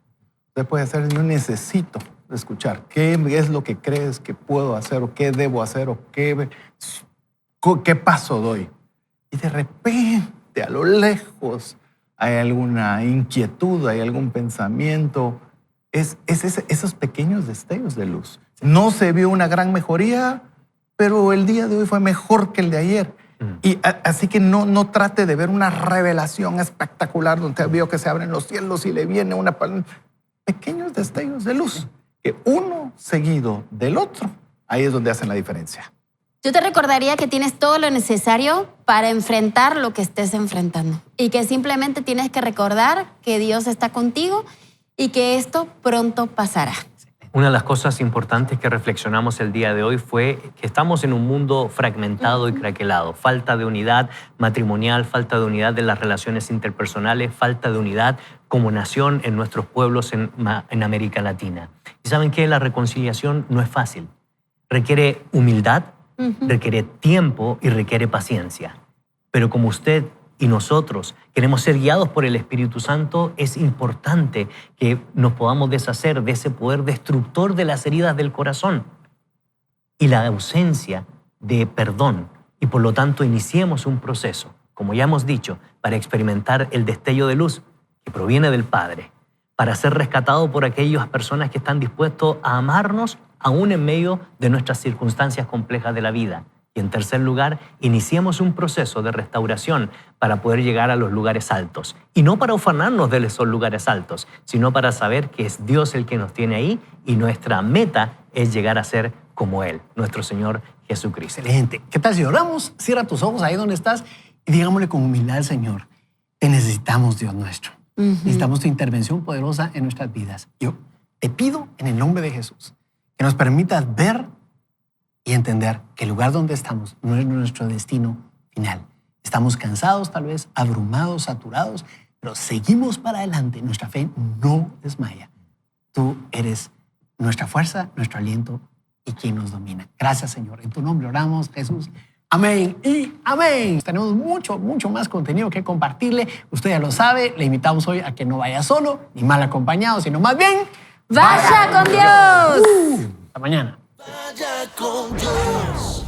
Usted puede hacer, yo necesito escuchar qué es lo que crees que puedo hacer, o qué debo hacer, o qué paso doy. Y de repente, a lo lejos, hay alguna inquietud, hay algún pensamiento. Es esos pequeños destellos de luz. No se vio una gran mejoría, pero el día de hoy fue mejor que el de ayer. Y así que no trate de ver una revelación espectacular donde vio que se abren los cielos y le viene una... Pequeños destellos de luz, que uno seguido del otro, ahí es donde hacen la diferencia. Yo te recordaría que tienes todo lo necesario para enfrentar lo que estés enfrentando y que simplemente tienes que recordar que Dios está contigo y que esto pronto pasará. Una de las cosas importantes que reflexionamos el día de hoy fue que estamos en un mundo fragmentado y craquelado. Falta de unidad matrimonial, falta de unidad de las relaciones interpersonales, falta de unidad como nación en nuestros pueblos en América Latina. Y saben que la reconciliación no es fácil. Requiere humildad, requiere tiempo y requiere paciencia. Pero como usted y nosotros queremos ser guiados por el Espíritu Santo, es importante que nos podamos deshacer de ese poder destructor de las heridas del corazón y la ausencia de perdón. Y por lo tanto iniciemos un proceso, como ya hemos dicho, para experimentar el destello de luz que proviene del Padre, para ser rescatado por aquellas personas que están dispuestos a amarnos aún en medio de nuestras circunstancias complejas de la vida. Y en tercer lugar, iniciemos un proceso de restauración para poder llegar a los lugares altos. Y no para ufanarnos de esos lugares altos, sino para saber que es Dios el que nos tiene ahí y nuestra meta es llegar a ser como Él, nuestro Señor Jesucristo. Excelente. ¿Qué tal si oramos? Cierra tus ojos ahí donde estás y digámosle con humildad al Señor: te necesitamos, Dios nuestro. Necesitamos tu intervención poderosa en nuestras vidas. Yo te pido en el nombre de Jesús que nos permitas ver y entender que el lugar donde estamos no es nuestro destino final. Estamos cansados, tal vez abrumados, saturados, pero seguimos para adelante. Nuestra fe no desmaya. Tú eres nuestra fuerza, nuestro aliento y quien nos domina. Gracias, Señor. En tu nombre oramos, Jesús. Amén y amén. Tenemos mucho más contenido que compartirle. Usted ya lo sabe. Le invitamos hoy a que no vaya solo ni mal acompañado, sino más bien ¡vaya con Dios! Hasta mañana. Vaya con Dios.